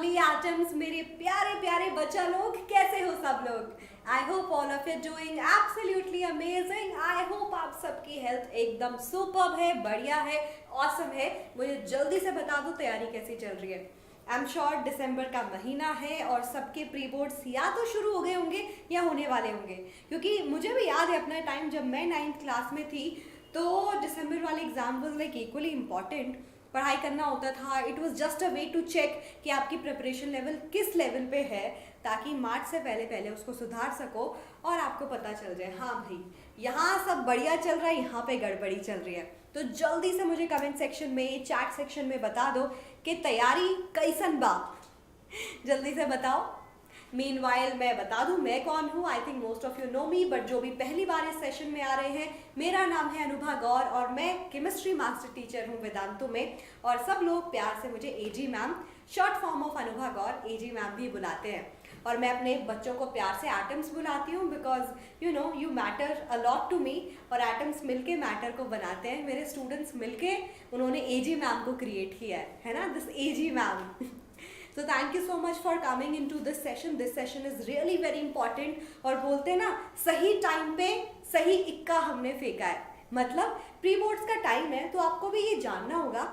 Lovely atoms, मेरे प्यारे प्यारे बच्चा लोग, कैसे हो सब लोग? I hope all of you doing absolutely amazing. I hope आप सबकी हेल्थ एकदम सुपर्ब है, बढ़िया है, ऑसम है। मुझे जल्दी से बता दो तैयारी कैसी चल रही है। आई एम श्योर दिसंबर का महीना है और सबके प्री बोर्ड्स या तो शुरू हो गए होंगे या होने वाले होंगे, क्योंकि मुझे भी याद है अपना टाइम जब मैं 9th क्लास में थी तो दिसंबर वाले exam was like equally important. पढ़ाई करना होता था, it was just a way to check कि आपकी प्रिपरेशन लेवल किस लेवल पे है, ताकि मार्च से पहले पहले उसको सुधार सको और आपको पता चल जाए हाँ भाई यहाँ सब बढ़िया चल रहा है, यहाँ पे गड़बड़ी चल रही है। तो जल्दी से मुझे कमेंट सेक्शन में, चैट सेक्शन में बता दो कि तैयारी कैसन बा। जल्दी से बताओ। मीनवाइल मैं बता दूं मैं कौन हूँ। I think most of you know me, but जो भी पहली बार इस सेशन में आ रहे हैं, मेरा नाम है अनुभा गौर और मैं केमिस्ट्री मास्टर टीचर हूँ वेदांतु में। और सब लोग प्यार से मुझे AG ma'am, short form of Anubha Gaur, AG ma'am भी बुलाते हैं। और मैं अपने बच्चों को प्यार से एटम्स बुलाती हूँ, because you know you matter a lot to me. और एटम्स मिलके मैटर को बनाते हैं। मेरे स्टूडेंट्स मिलके उन्होंने एजी मैम को क्रिएट किया है ना, this AG ma'am. So thank you so much for coming into this session. This session is really very important. और बोलते हैं ना, सही टाइम पे सही इक्का हमने फेंका है। मतलब प्री बोर्ड्स का टाइम है, तो आपको भी ये जानना होगा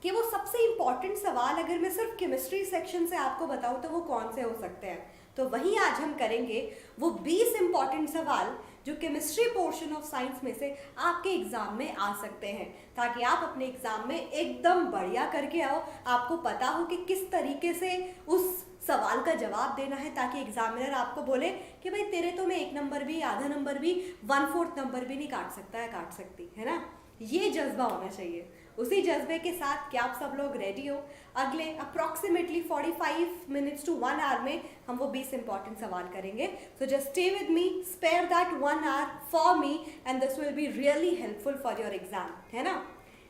कि वो सबसे इम्पॉर्टेंट सवाल अगर मैं सिर्फ केमिस्ट्री सेक्शन से आपको बताऊँ तो वो कौन से हो सकते हैं। तो वहीं आज हम करेंगे वो 20 इम्पॉर्टेंट सवाल जो केमिस्ट्री पोर्शन ऑफ साइंस में से आपके एग्जाम में आ सकते हैं, ताकि आप अपने एग्जाम में एकदम बढ़िया करके आओ। आपको पता हो कि किस तरीके से उस सवाल का जवाब देना है, ताकि एग्जामिनर आपको बोले कि भाई तेरे तो मैं 1 नंबर भी, आधा नंबर भी, 1/4 नंबर भी नहीं काट सकता है, काट सकती है ना। ये जज्बा होना चाहिए। उसी जज्बे के साथ क्या आप सब लोग रेडी हो? अगले अप्रॉक्सीमेटली 45 मिनट्स टू 1 आवर में हम वो 20 इंपॉर्टेंट सवाल करेंगे। So just stay with me, spare that 1 hour for me and this will be really helpful for your exam, है ना।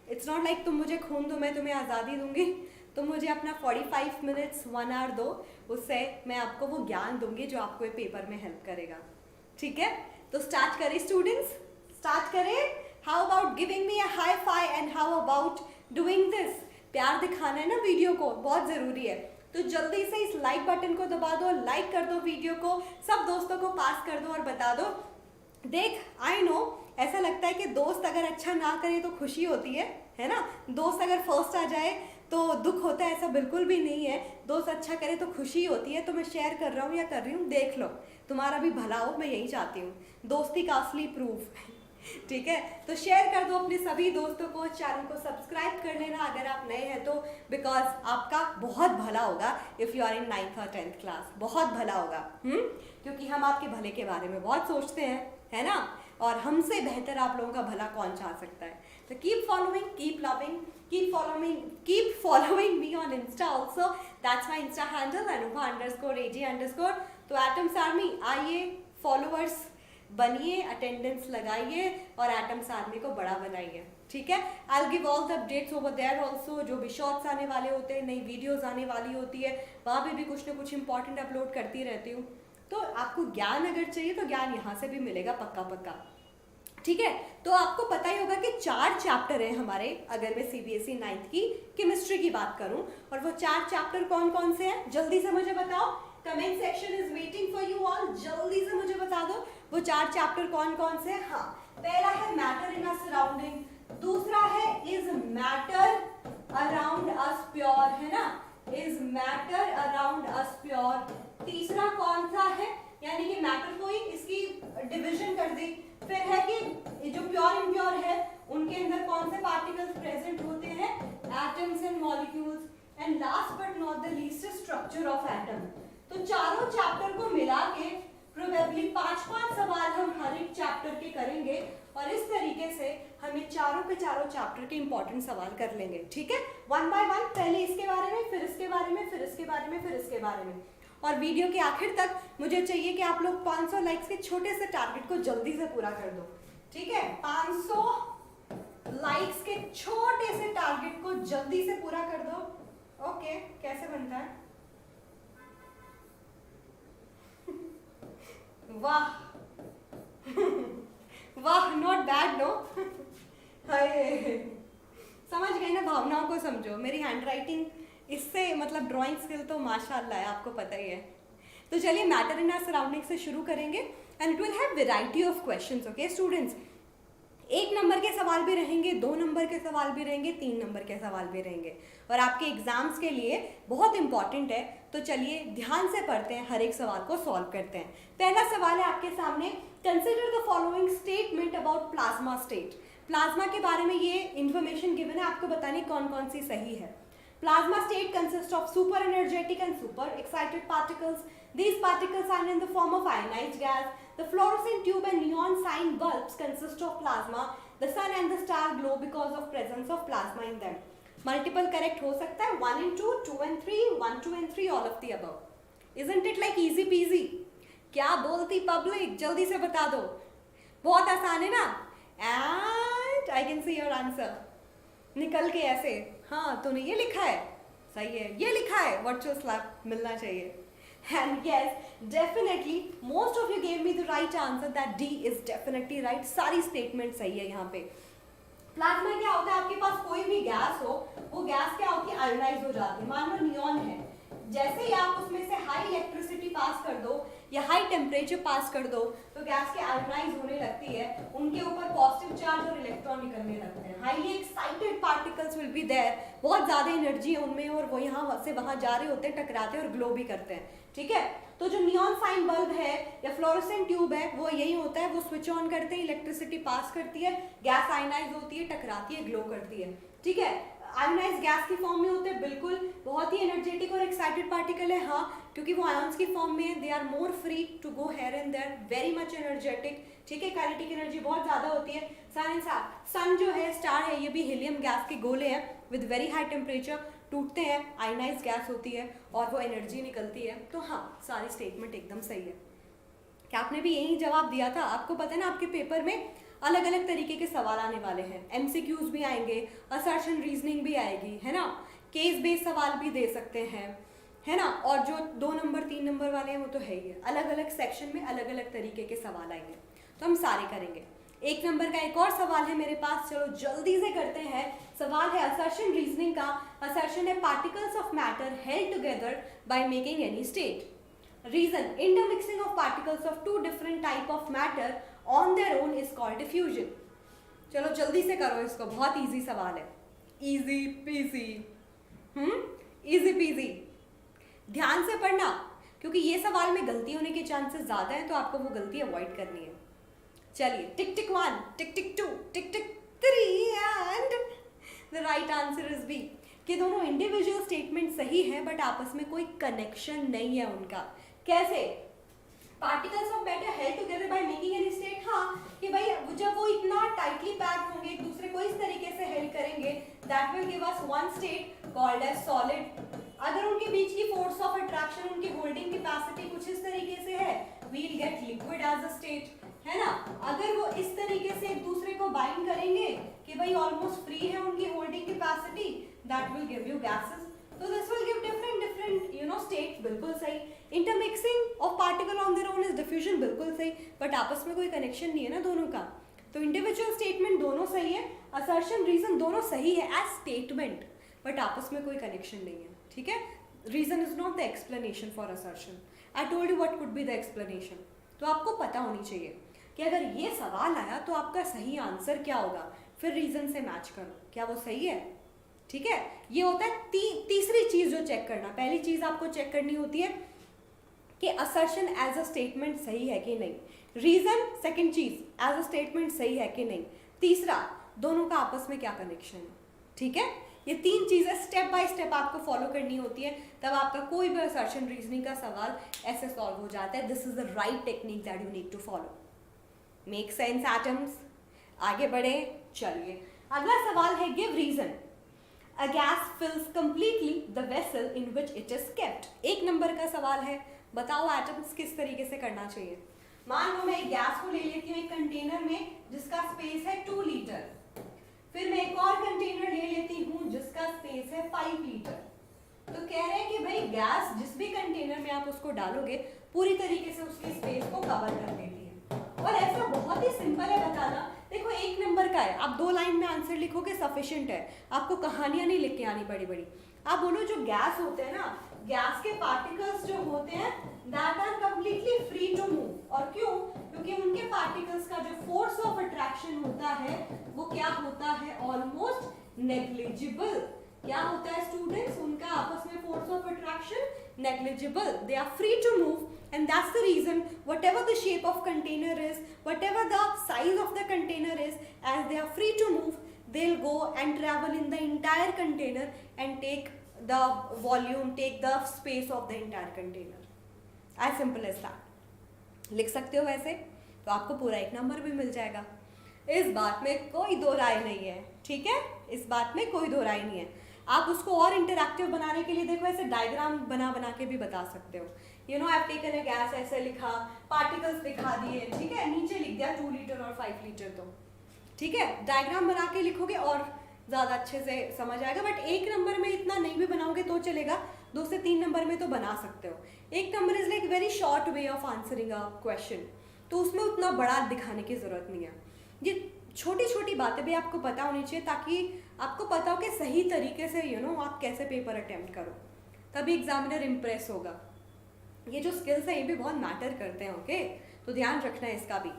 इट्स नॉट लाइक तुम मुझे खून दो मैं तुम्हें आज़ादी दूंगी। तुम मुझे अपना 45 मिनट्स 1 आवर दो, उससे मैं आपको वो ज्ञान दूंगी जो आपको ये पेपर में हेल्प करेगा। ठीक है, तो स्टार्ट करें स्टूडेंट्स, स्टार्ट करें। How about giving me a high five and how about doing this? प्यार दिखाना है ना वीडियो को, बहुत ज़रूरी है। तो जल्दी से इस लाइक बटन को दबा दो, लाइक कर दो वीडियो को, सब दोस्तों को पास कर दो और बता दो। देख, आई नो ऐसा लगता है कि दोस्त अगर अच्छा ना करे तो खुशी होती है ना। दोस्त अगर फर्स्ट आ जाए तो दुख होता है, ऐसा बिल्कुल भी नहीं है। दोस्त अच्छा करे तो खुशी होती है। तो मैं शेयर कर रहा हूँ या कर रही हूँ, देख लो, तुम्हारा भी भला हो, मैं यही चाहती हूँ। दोस्ती का असली प्रूफ। ठीक है, तो शेयर कर दो अपने सभी दोस्तों को। चैनल को सब्सक्राइब कर लेना अगर आप नए हैं तो, बिकॉज आपका बहुत भला होगा if you are in 9th और 10th क्लास, बहुत भला होगा। क्योंकि हम आपके भले के बारे में बहुत सोचते हैं, है ना। और हमसे बेहतर आप लोगों का भला कौन चाह सकता है। तो keep following, keep loving, keep following me on insta also. That's my insta handle @AG_। तो एटम्स आर्मी आइए, फॉलोअर्स बनिए, अटेंडेंस लगाइए और एटम्स आर्मी को बड़ा बनाइए। ठीक है, I will give all the updates over there also. जो भी शॉर्ट्स आने वाले होते हैं, नई वीडियोस आने वाली होती है, वहाँ पे भी कुछ ना कुछ इंपॉर्टेंट अपलोड करती रहती हूँ। तो आपको ज्ञान अगर चाहिए तो ज्ञान यहाँ से भी मिलेगा पक्का पक्का। ठीक है, तो आपको पता ही होगा कि 4 चैप्टर हैं हमारे, अगर मैं CBSE 9th की केमिस्ट्री की बात करूं। और वो 4 चैप्टर कौन कौन से हैं, जल्दी से मुझे बताओ। Comment section is waiting for you all, जल्दी से मुझे बता दो वो 4 चैप्टर कौन कौन से हैं। हाँ, पहला है मैटर इन अ सराउंडिंग, दूसरा है is matter around us pure, है ना, is matter around us pure. तीसरा कौन सा है, यानी कि मैटर को ही इसकी डिवीजन कर दी। फिर है कि जो प्योर इम्प्योर है उनके अंदर कौन से पार्टिकल्स प्रेजेंट होते हैं, atoms and molecules. And last but not the least structure of atom. तो चारों चैप्टर को मिला के प्रोबेबली 5-5 सवाल हम हर एक चैप्टर के करेंगे और इस तरीके से हम ये चारों के चारों चैप्टर के इंपॉर्टेंट सवाल कर लेंगे। ठीक है, 1 बाय 1, पहले इसके बारे में, फिर इसके बारे में, फिर इसके बारे में, फिर इसके बारे में। और वीडियो के आखिर तक मुझे चाहिए कि आप लोग 500 लाइक्स के छोटे से टारगेट को जल्दी से पूरा कर दो। ठीक है, 500 लाइक्स के छोटे से टारगेट को जल्दी से पूरा कर दो। ओके, कैसे बनता है? वाह वाह, नॉट बैड नो। समझ गए ना, भावनाओं को समझो। मेरी हैंड राइटिंग इससे मतलब ड्राइंग स्किल तो माशाल्लाह है, आपको पता ही है। तो चलिए मैटर इन आवर सराउंडिंग से शुरू करेंगे and it will have variety of questions. Okay students, 1 number के सवाल भी रहेंगे, 2 नंबर के सवाल भी रहेंगे, 3 नंबर के सवाल भी रहेंगे और आपके एग्जाम्स के लिए बहुत इंपॉर्टेंट है। तो चलिए ध्यान से पढ़ते हैं, हर एक सवाल को सॉल्व करते हैं। पहला सवाल है आपके सामने, consider the following statement about plasma state. Plasma के बारे में ये इन्फॉर्मेशन गिवन है, आपको बतानी कौन कौन सी सही है। Plasma state consists of super energetic and super excited particles. These particles are in the form of ionized gas. The fluorescent tube and neon sign bulbs consist of plasma. The sun and the star glow because of presence of plasma in them. Multiple correct हो सकता है, 1 and 2, 2 and 3, 1, 2 and 3, all of the above. Isn't it like easy peasy? क्या बोलती public, जल्दी से बता दो, बहुत आसान है ना। And I can see your answer. निकल के ऐसे, हाँ तूने ये लिखा है, सही है, ये लिखा है, वर्चुअल स्लैप मिलना चाहिए। And yes definitely most of you gave me the right answer, that D is definitely right. सारी स्टेटमेंट सही है यहाँ पे। प्लाज्मा क्या होता है, आपके पास कोई भी गैस हो, वो गैस क्या होती है, आयोनाइज हो जाती है। मान लो नियॉन है, जैसे ही आप उसमें से हाई इलेक्ट्रिसिटी पास कर दो या हाई टेम्परेचर पास कर दो तो गैस के आयोनाइज होने लगती है, उनके ऊपर पॉजिटिव चार्ज और इलेक्ट्रॉन निकलने लगते हैं। Highly excited particles will be there, बहुत ज्यादा एनर्जी है उनमें और वो यहाँ से वहां जा रहे होते हैं, टकराते हैं और ग्लो भी करते हैं। ठीक है, तो जो नियॉन साइन बल्ब है या फ्लोरोसेंट ट्यूब है वो यही होता है, वो स्विच ऑन करते हैं, इलेक्ट्रिसिटी पास करती है, गैस आयोनाइज होती है, टकराती है, ग्लो करती है। ठीक है, आयोनाइज गैस की फॉर्म में होते हैं, बिल्कुल बहुत ही एनर्जेटिक और एक्साइटेड पार्टिकल है, हाँ क्योंकि वो आयंस की फॉर्म में, they are more free to go here and there, very much energetic. ठीक है, काइनेटिक एनर्जी बहुत ज़्यादा होती है। सन जो है, स्टार है, ये भी हीलियम गैस के गोले हैं विद वेरी हाई टेम्परेचर, टूटते हैं, आयनाइज गैस होती है और वो एनर्जी निकलती है। तो हाँ, सारी स्टेटमेंट एकदम सही है। क्या आपने भी यही जवाब दिया था? आपको पता है ना, आपके पेपर में अलग अलग तरीके के सवाल आने वाले हैं, एमसीक्यूज भी आएंगे, असर्शन रीजनिंग भी आएगी, है ना, केस बेस्ड सवाल भी दे सकते हैं, है ना, और जो 2 नंबर 3 नंबर वाले हैं वो तो है ही है। अलग अलग सेक्शन में अलग अलग तरीके के सवाल आएंगे, तो हम सारे करेंगे। 1 नंबर का एक और सवाल है मेरे पास, चलो जल्दी से करते हैं। सवाल है असर्शन रीजनिंग का। असर्शन है particles of matter held together by making any state. Reason, intermixing of particles of 2 different type of matter on their own is called diffusion. चलो जल्दी से करो इसको, बहुत इजी सवाल है, इजी पीजी। इजी पीजी, ध्यान से पढ़ना क्योंकि ये सवाल में गलती होने के चांसेस ज्यादा हैं, तो आपको वो गलती अवॉइड करनी है। चलिए, tick tick 1, tick tick 2, tick tick 3 and the right answer is B, कि दोनों इंडिविजुअल स्टेटमेंट सही है बट आपस में कोई कनेक्शन नहीं है उनका। कैसे? Particles of matter held together by making any state, हाँ कि भाई जब वो इतना टाइटली पैक्ड होंगे, एक दूसरे को इस तरीके से हेल्ड करेंगे, that will give us one state called as solid. अगर उनके बीच की फोर्स ऑफ अट्रैक्शन, उनकी होल्डिंग कैपेसिटी कुछ इस तरीके से है, we will get liquid as a state, है ना। अगर वो इस तरीके से एक दूसरे को बाइंड करेंगे कि भाई ऑलमोस्ट फ्री है उनकी holding capacity, that will give you gases. तो this will give different you know state, बिल्कुल सही। Intermixing of particle on their own is diffusion, बिल्कुल सही, बट आपस में कोई कनेक्शन नहीं है ना दोनों का। तो इंडिविजुअल स्टेटमेंट दोनों सही है, असर्शन रीजन दोनों सही है एज स्टेटमेंट, बट आपस में कोई कनेक्शन नहीं है। ठीक है, reason is not the explanation for assertion. I told you what could be the explanation. तो आपको पता होनी चाहिए कि अगर ये सवाल आया तो आपका सही आंसर क्या होगा, फिर रीजन से मैच करो, क्या वो सही है। ठीक है, ये होता है तीसरी चीज जो चेक करना। पहली चीज आपको चेक करनी होती है कि असर्शन एज अ स्टेटमेंट सही है कि नहीं, रीजन सेकंड चीज एज अ स्टेटमेंट सही है कि नहीं, तीसरा दोनों का आपस में क्या कनेक्शन है। ठीक है, ये 3 चीजें स्टेप बाय स्टेप आपको फॉलो करनी होती है, तब आपका कोई भी असर्शन रीजनिंग का सवाल ऐसे सॉल्व हो जाता है। This is the right technique that you need to follow. Make sense atoms? आगे बढ़े, चलिए अगला सवाल है, give reason A gas fills completely the vessel in which it is kept. 1 number का सवाल है, बताओ एटम्स किस तरीके से करना चाहिए। मान लो मैं एक गैस को ले लेती हूँ एक कंटेनर में जिसका स्पेस है 2 लीटर, फिर मैं एक और कंटेनर ले लेती हूँ जिसका स्पेस है 5 लीटर। तो कह रहे हैं कि भाई गैस जिस भी कंटेनर में आप उसको डालोगे पूरी तरीके से उसके स्पेस को कवर कर देती है, और ऐसा बहुत ही सिंपल है बताना। देखो 1 नंबर का है, आप 2 लाइन में आंसर लिखोगे सफिशिएंट है, आपको कहानियां नहीं लिख के आनी बड़ी बड़ी। आप बोलो जो गैस होते हैं ना, गैस के पार्टिकल्स जो होते हैं that are completely free to move. और क्यों? क्योंकि उनके पार्टिकल्स का जो फोर्स ऑफ अट्रैक्शन होता है वो क्या होता है? Almost negligible. क्या होता है स्टूडेंट्स? उनका आपस में force of attraction negligible. They are free to move and that's the reason whatever the shape of container is, whatever the size of the container is, as they are free to move, they'll go and travel in the entire container and take the volume, take the space of the entire container. As simple as that. लिख सकते हो वैसे तो आपको पूरा 1 number भी मिल जाएगा। इस बात में कोई दो राय नहीं है, ठीक है? इस बात में कोई दो राय नहीं है। आप उसको और इंटरैक्टिव बनाने के लिए देखो ऐसे डायग्राम बना बना के भी बता सकते हो। You know I have taken a gas, ऐसे लिखा, पार्टिकल्स दिखा दिए, ठीक है, नीचे लिख दिया 2 लीटर और 5 लीटर, तो ठीक है डायग्राम बना के लिखोगे और ज़्यादा अच्छे से समझ आएगा। बट 1 नंबर में इतना नहीं भी बनाओगे तो चलेगा, 2 से 3 नंबर में तो बना सकते हो। 1 number is like very short way of answering a question, तो उसमें उतना बड़ा दिखाने की ज़रूरत नहीं है। ये छोटी छोटी बातें भी आपको पता होनी चाहिए ताकि आपको पता हो कि सही तरीके से आप कैसे पेपर अटेम्प्ट करो, तभी एग्जामिनर इम्प्रेस होगा। ये जो स्किल्स हैं ये भी बहुत मैटर करते हैं, ओके, तो ध्यान रखना है इसका भी।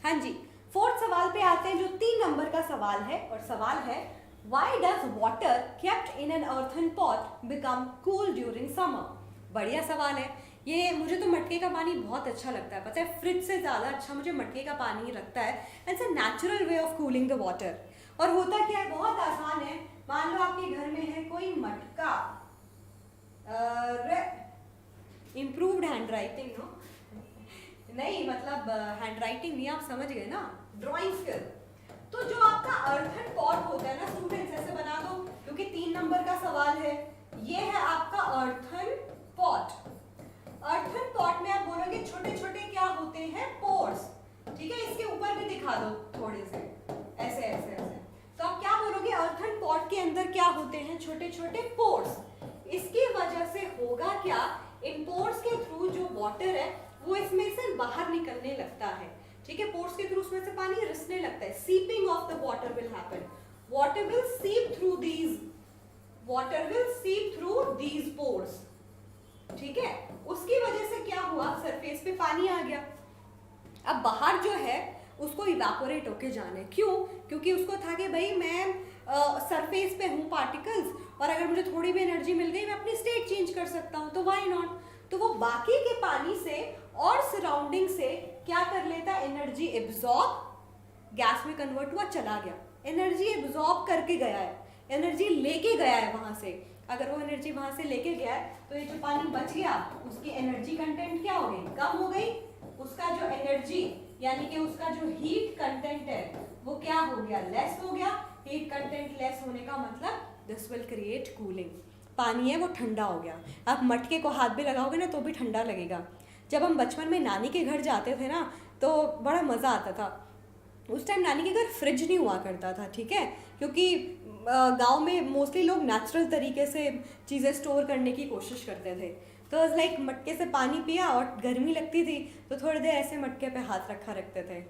हाँ जी, 4th सवाल पे आते हैं जो 3 नंबर का सवाल है, और सवाल है why does water kept in an earthen pot become cool during summer. बढ़िया सवाल है ये। मुझे तो मटके का पानी बहुत अच्छा लगता है, पता है, फ्रिज से ज़्यादा अच्छा मुझे मटके का पानी ही लगता है। It's a natural way of cooling the water. और होता क्या है, बहुत आसान है। मान लो आपके घर में है कोई मटका, इम्प्रूव्ड हैंड राइटिंग, नो नहीं मतलब हैंड राइटिंग नहीं, आप समझ गए ना, ड्राइंग स्किल। तो जो आपका अर्थन पॉट होता है ना स्टूडेंट्स, ऐसे बना दो क्योंकि 3 नंबर का सवाल है। ये है आपका अर्थन पॉट। अर्थन पॉट में आप बोलोगे छोटे छोटे क्या होते हैं? पोर्स, ठीक है, इसके ऊपर भी दिखा दो थोड़े से, ऐसे ऐसे ऐसे। तो आप क्या बोलोगे? अर्थन पॉट के अंदर क्या होते हैं? छोटे छोटे पोर्स। इसकी वजह से होगा क्या, इन पोर्स के थ्रू जो वाटर है वो इसमें से बाहर निकलने लगता है, ठीक है, पोर्स के थ्रू उसमें से पानी रिसने लगता है। Seeping of the water will happen, water will सीप थ्रू दीज पोर्स, ठीक है। उसकी वजह से क्या हुआ, सरफेस पे पानी आ गया। अब बाहर जो है उसको इवेपोरेट होके जाना है। क्यों? क्योंकि उसको था कि भाई मैं सरफेस पे हूँ पार्टिकल्स, और अगर मुझे थोड़ी भी एनर्जी मिल गई मैं अपनी स्टेट चेंज कर सकता हूँ, तो व्हाई नॉट। तो वो बाकी के पानी से और सराउंडिंग से क्या कर लेता, एनर्जी एब्जॉर्ब, गैस में कन्वर्ट हुआ, चला गया, एनर्जी एब्जॉर्ब करके गया है, एनर्जी लेके गया है वहां से। अगर वो एनर्जी वहां से लेके गया है तो ये जो पानी बच गया उसकी एनर्जी कंटेंट क्या हो गई, कम हो गई। उसका जो एनर्जी यानी कि उसका जो हीट कंटेंट है वो क्या हो गया, लेस हो गया। हीट कंटेंट लेस होने का मतलब दिस विल क्रिएट कूलिंग। पानी है वो ठंडा हो गया। आप मटके को हाथ भी लगाओगे ना तो भी ठंडा लगेगा। जब हम बचपन में नानी के घर जाते थे ना तो बड़ा मज़ा आता था। उस टाइम नानी के घर फ्रिज नहीं हुआ करता था, ठीक है, क्योंकि गांव में मोस्टली लोग नेचुरल तरीके से चीज़ें स्टोर करने की कोशिश करते थे। तो लाइक मटके से पानी पिया और गर्मी लगती थी तो थोड़ी देर ऐसे मटके पे हाथ रखा रखते थे।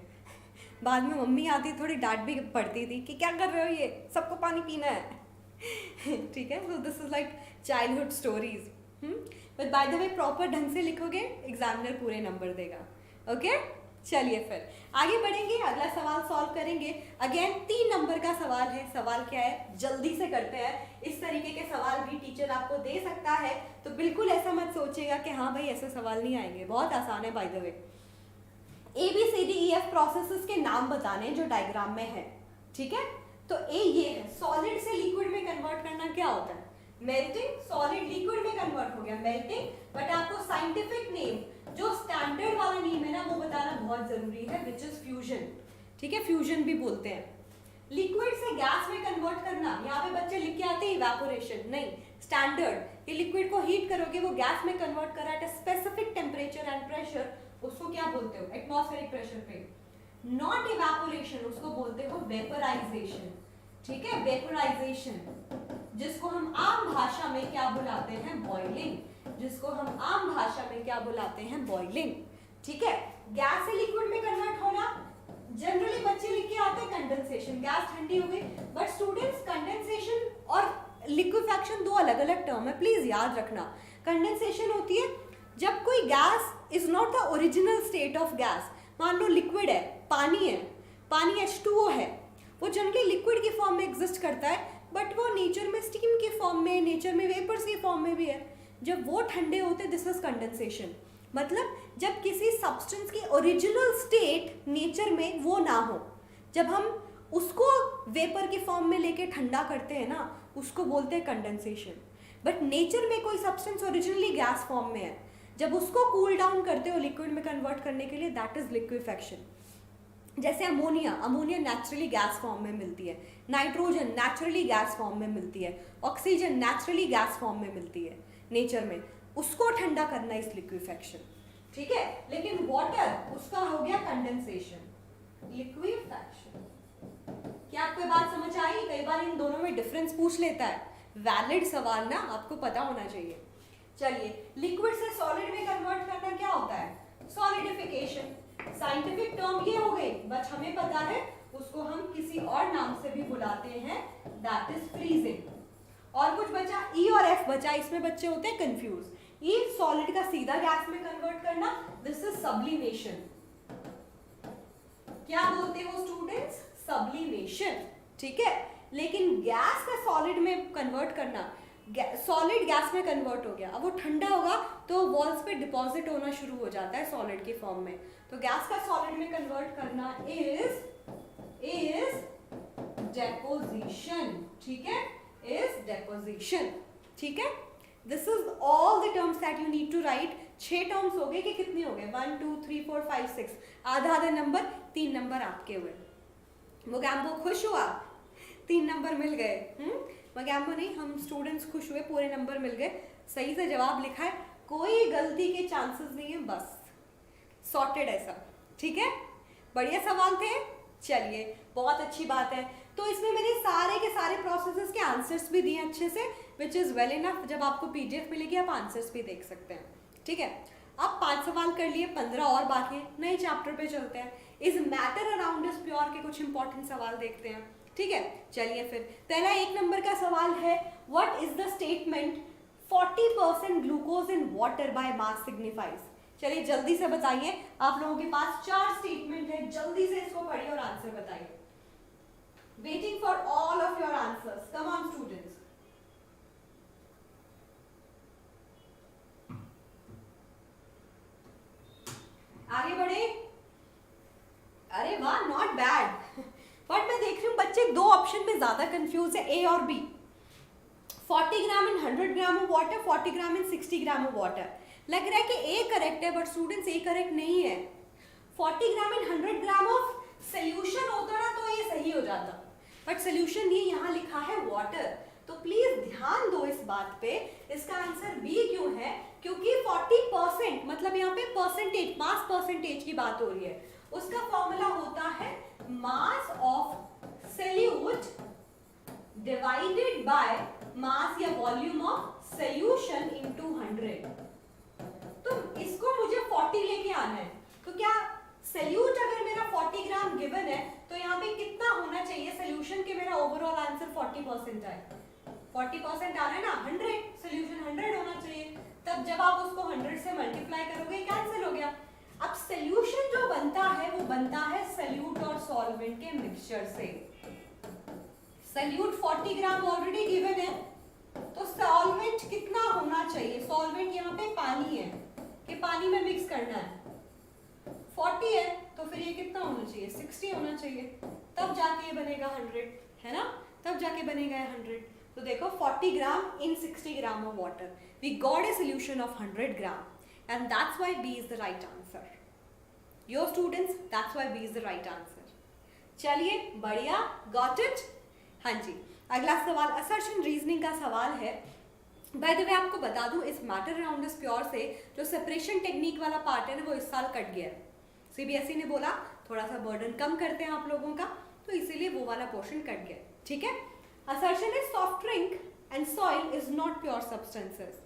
बाद में मम्मी आती, थोड़ी डांट भी पड़ती थी कि क्या कर रहे हो, ये सबको पानी पीना है। ठीक है, so this is like childhood stories. But by the way proper ढंग से लिखोगे एग्जामिनर पूरे नंबर देगा। ओके, चलिए फिर आगे बढ़ेंगे, अगला सवाल सॉल्व करेंगे। अगेन 3 नंबर का सवाल है। सवाल क्या है, जल्दी से करते हैं। इस तरीके के सवाल भी टीचर आपको दे सकता है, तो बिल्कुल ऐसा मत सोचिएगा कि हाँ भाई ऐसे सवाल नहीं आएंगे। बहुत आसान है by the way. ABCDEF processes के नाम बताने जो डायग्राम में है, ठीक है। तो ए ये है, सॉलिड से लिक्विड में कन्वर्ट करना क्या होता है, मेल्टिंग। सॉलिड लिक्विड में कन्वर्ट हो गया, मेल्टिंग। बट आपको साइंटिफिक नेम जो स्टैंडर्ड वाला नेम है ना वो बताना बहुत जरूरी है, विच इज फ्यूजन, ठीक है, फ्यूजन भी बोलते हैं। लिक्विड से गैस में कन्वर्ट करना, यहाँ पे बच्चे लिख के आते हैं इवेपोरेशन, नहीं, स्टैंडर्ड। ये लिक्विड को हीट करोगे वो गैस में कन्वर्ट करा at a specific temperature and pressure, उसको क्या बोलते हो, एटमॉस्फेरिक प्रेशर पे। नॉट इवेपोरेशन, उसको बोलते हो वेपराइजेशन, ठीक है, वेपराइजेशन, जिसको हम आम भाषा में क्या बुलाते हैं, बॉइलिंग, जिसको हम आम भाषा में क्या बुलाते हैं, बॉइलिंग, ठीक है। गैस से लिक्विड में कन्वर्ट होना जनरली बच्चे लिख के आते हैं कंडेंसेशन, गैस ठंडी हो गई। बट स्टूडेंट्स कंडेंसेशन और लिक्विफैक्शन दो अलग अलग टर्म है, प्लीज याद रखना। कंडेंसेशन होती है जब कोई gas is not the original state of gas. मान लो लिक्विड है, पानी H2O है, वो जनरली लिक्विड की फॉर्म में एग्जिस्ट करता है, बट वो नेचर में स्टीम की फॉर्म में, नेचर में वेपर्स की फॉर्म में भी है। जब वो ठंडे होते, दिस इज कंडेंसेशन। मतलब जब किसी सब्सटेंस की ओरिजिनल स्टेट नेचर में वो ना हो, जब हम उसको वेपर की फॉर्म में लेके ठंडा करते हैं ना, उसको बोलते हैं कंडेंसेशन। बट नेचर में कोई सब्सटेंस ओरिजिनली गैस फॉर्म में है, जब उसको कूल डाउन करते हो लिक्विड में कन्वर्ट करने के लिए, दैट इज लिक्विफैक्शन। जैसे अमोनिया नेचुरली गैस फॉर्म में मिलती है, नाइट्रोजन नेचुरली गैस फॉर्म में मिलती है, ऑक्सीजन नेचुरली गैस फॉर्म में मिलती है नेचर में, उसको ठंडा करना इस लिक्विफैक्शन, ठीक है। लेकिन वाटर उसका हो गया कंडेंसेशन, लिक्विफैक्शन। क्या आपको ये बात समझ आई? कई बार इन दोनों में डिफरेंस पूछ लेता है, वैलिड सवाल ना, आपको पता होना चाहिए। चलिए, लिक्विड से सॉलिड में कन्वर्ट करना क्या होता है? सॉलिडिफिकेशन। साइंटिफिक टर्म ये हो गई, बट हमें पता है उसको हम किसी और नाम से भी बुलाते हैं, दैट इज फ्रीजिंग। और कुछ बचा, ई और एफ बचा, इसमें बच्चे होते हैं कंफ्यूज। ई सॉलिड का सीधा गैस में कन्वर्ट करना, दिस इज सब्लिमेशन। क्या बोलते हो स्टूडेंट्स? सब्लिमेशन, ठीक है। लेकिन गैस का सॉलिड में कन्वर्ट करना, सॉलिड गैस में कन्वर्ट हो गया, अब वो ठंडा होगा तो वॉल्स पे डिपॉजिट होना शुरू हो जाता है सॉलिड की फॉर्म में। तो गैस का सॉलिड में कन्वर्ट करना इज डेपोजिशन, ठीक है, इज डेपोजिशन, ठीक है। This is all the terms that you need to write. 6 terms हो गए कि कितने हो गए? 1 2 3 4 5 6, आधा नंबर, 3 नंबर आपके हुए। मोगैम्बो खुश हुआ, 3 नंबर मिल गए। मोगैम्बो नहीं, हम स्टूडेंट्स खुश हुए, पूरे नंबर मिल गए, सही से जवाब लिखा है, कोई गलती के चांसेस नहीं है, बस सॉर्टेड है सब, ठीक है। बढ़िया सवाल थे, चलिए बहुत अच्छी बात है। तो इसमें मैंने सारे के सारे प्रोसेसेस के आंसर्स भी दिए अच्छे से, विच इज़ वेल इनफ। जब आपको पीडीएफ मिलेगी आप आंसर्स भी देख सकते हैं, ठीक है। अब 5 सवाल कर लिए, 15 और बाकी, नए चैप्टर पे चलते हैं। इस मैटर अराउंड इज प्योर के कुछ इंपॉर्टेंट सवाल देखते हैं, ठीक है। चलिए फिर पहला 1 नंबर का सवाल है, what is the statement 40% glucose in water by mass signifies. चलिए जल्दी से बताइए, आप लोगों के पास 4 स्टेटमेंट है, जल्दी से इसको पढ़िए और आंसर बताइए। Waiting for all of your answers, come on students. आगे बढ़े, अरे वाह, नॉट बैड। बट मैं देख रही हूँ बच्चे 2 ऑप्शन में ज्यादा कंफ्यूज है, ए और B. 40 gram in 100 gram of water, 40 gram in 60 gram of water. लग रहा है कि ए करेक्ट है, बट स्टूडेंट्स ए करेक्ट नहीं है। 40 gram in 100 gram of solution होता ना तो ये सही हो जाता, बट सोल्यूशन ये यहाँ लिखा है वाटर, तो प्लीज ध्यान दो इस बात पे। इसका आंसर बी क्यों है? क्योंकि 40% मतलब यहाँ पे परसेंटेज, मास परसेंटेज की बात हो रही है। उसका फॉर्मूला होता है mass of solute divided by mass या वॉल्यूम ऑफ सोल्यूशन इनटू 100। तो इसको मुझे 40 लेके आना है, तो क्या सोल्यूट अगर मेरा 40 ग्राम गिवन है तो यहाँ पे कितना होना चाहिए सोल्यूशन के? मेरा ओवरऑल आंसर 40% है, 40% आ रहा है ना, 100 सोल्यूशन 100 होना चाहिए। तब जब आप उसको 100 से मल्टीप्लाई करोगे कैंसिल हो गया। अब सोल्यूशन जो बनता है वो बनता है सोल्यूट और सॉल्वेंट के मिक्सचर से। सोल्यूट 40 ग्राम ऑलरेडी गिवन है, तो सॉल्वेंट कितना होना चाहिए? सॉल्वेंट यहाँ पे पानी है, कि पानी में मिक्स करना है, 40 है तो फिर ये कितना होना चाहिए? 60 होना चाहिए, तब जाके ये बनेगा 100, है ना, तब जाके बनेगा 100। तो देखो 40 gram in 60 gram of water, we got a solution of 100 gram and that's why B is the right answer. Your students, that's why B is the right answer. चलिए बढ़िया, गॉट इट। हाँ जी, अगला सवाल असर्शन रीजनिंग का सवाल है। By the way आपको बता दूं, इस मैटर अराउंड इज प्योर से जो सेपरेशन टेक्निक वाला पार्ट है ना, वो इस साल कट गया है। सीबीएसई ने बोला थोड़ा सा बर्डन कम करते हैं आप लोगों का, तो इसीलिए वो वाला पोर्शन कट गया, ठीक है। Assertion is soft drink and soil is not pure substances.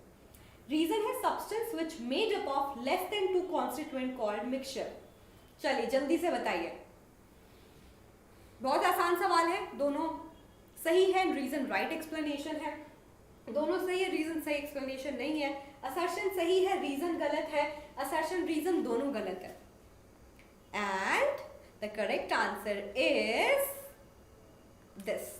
Reason है substance which made up of less than 2 constituent called mixture. चलिए जल्दी से बताइए, बहुत आसान सवाल है, दोनों सही है, रीजन राइट एक्सप्लेनेशन है। दोनों सही है, रीजन सही, एक्सप्लेनेशन नहीं है, असर्शन सही है, रीजन गलत है, असर्शन रीजन दोनों गलत है। And the correct answer is this,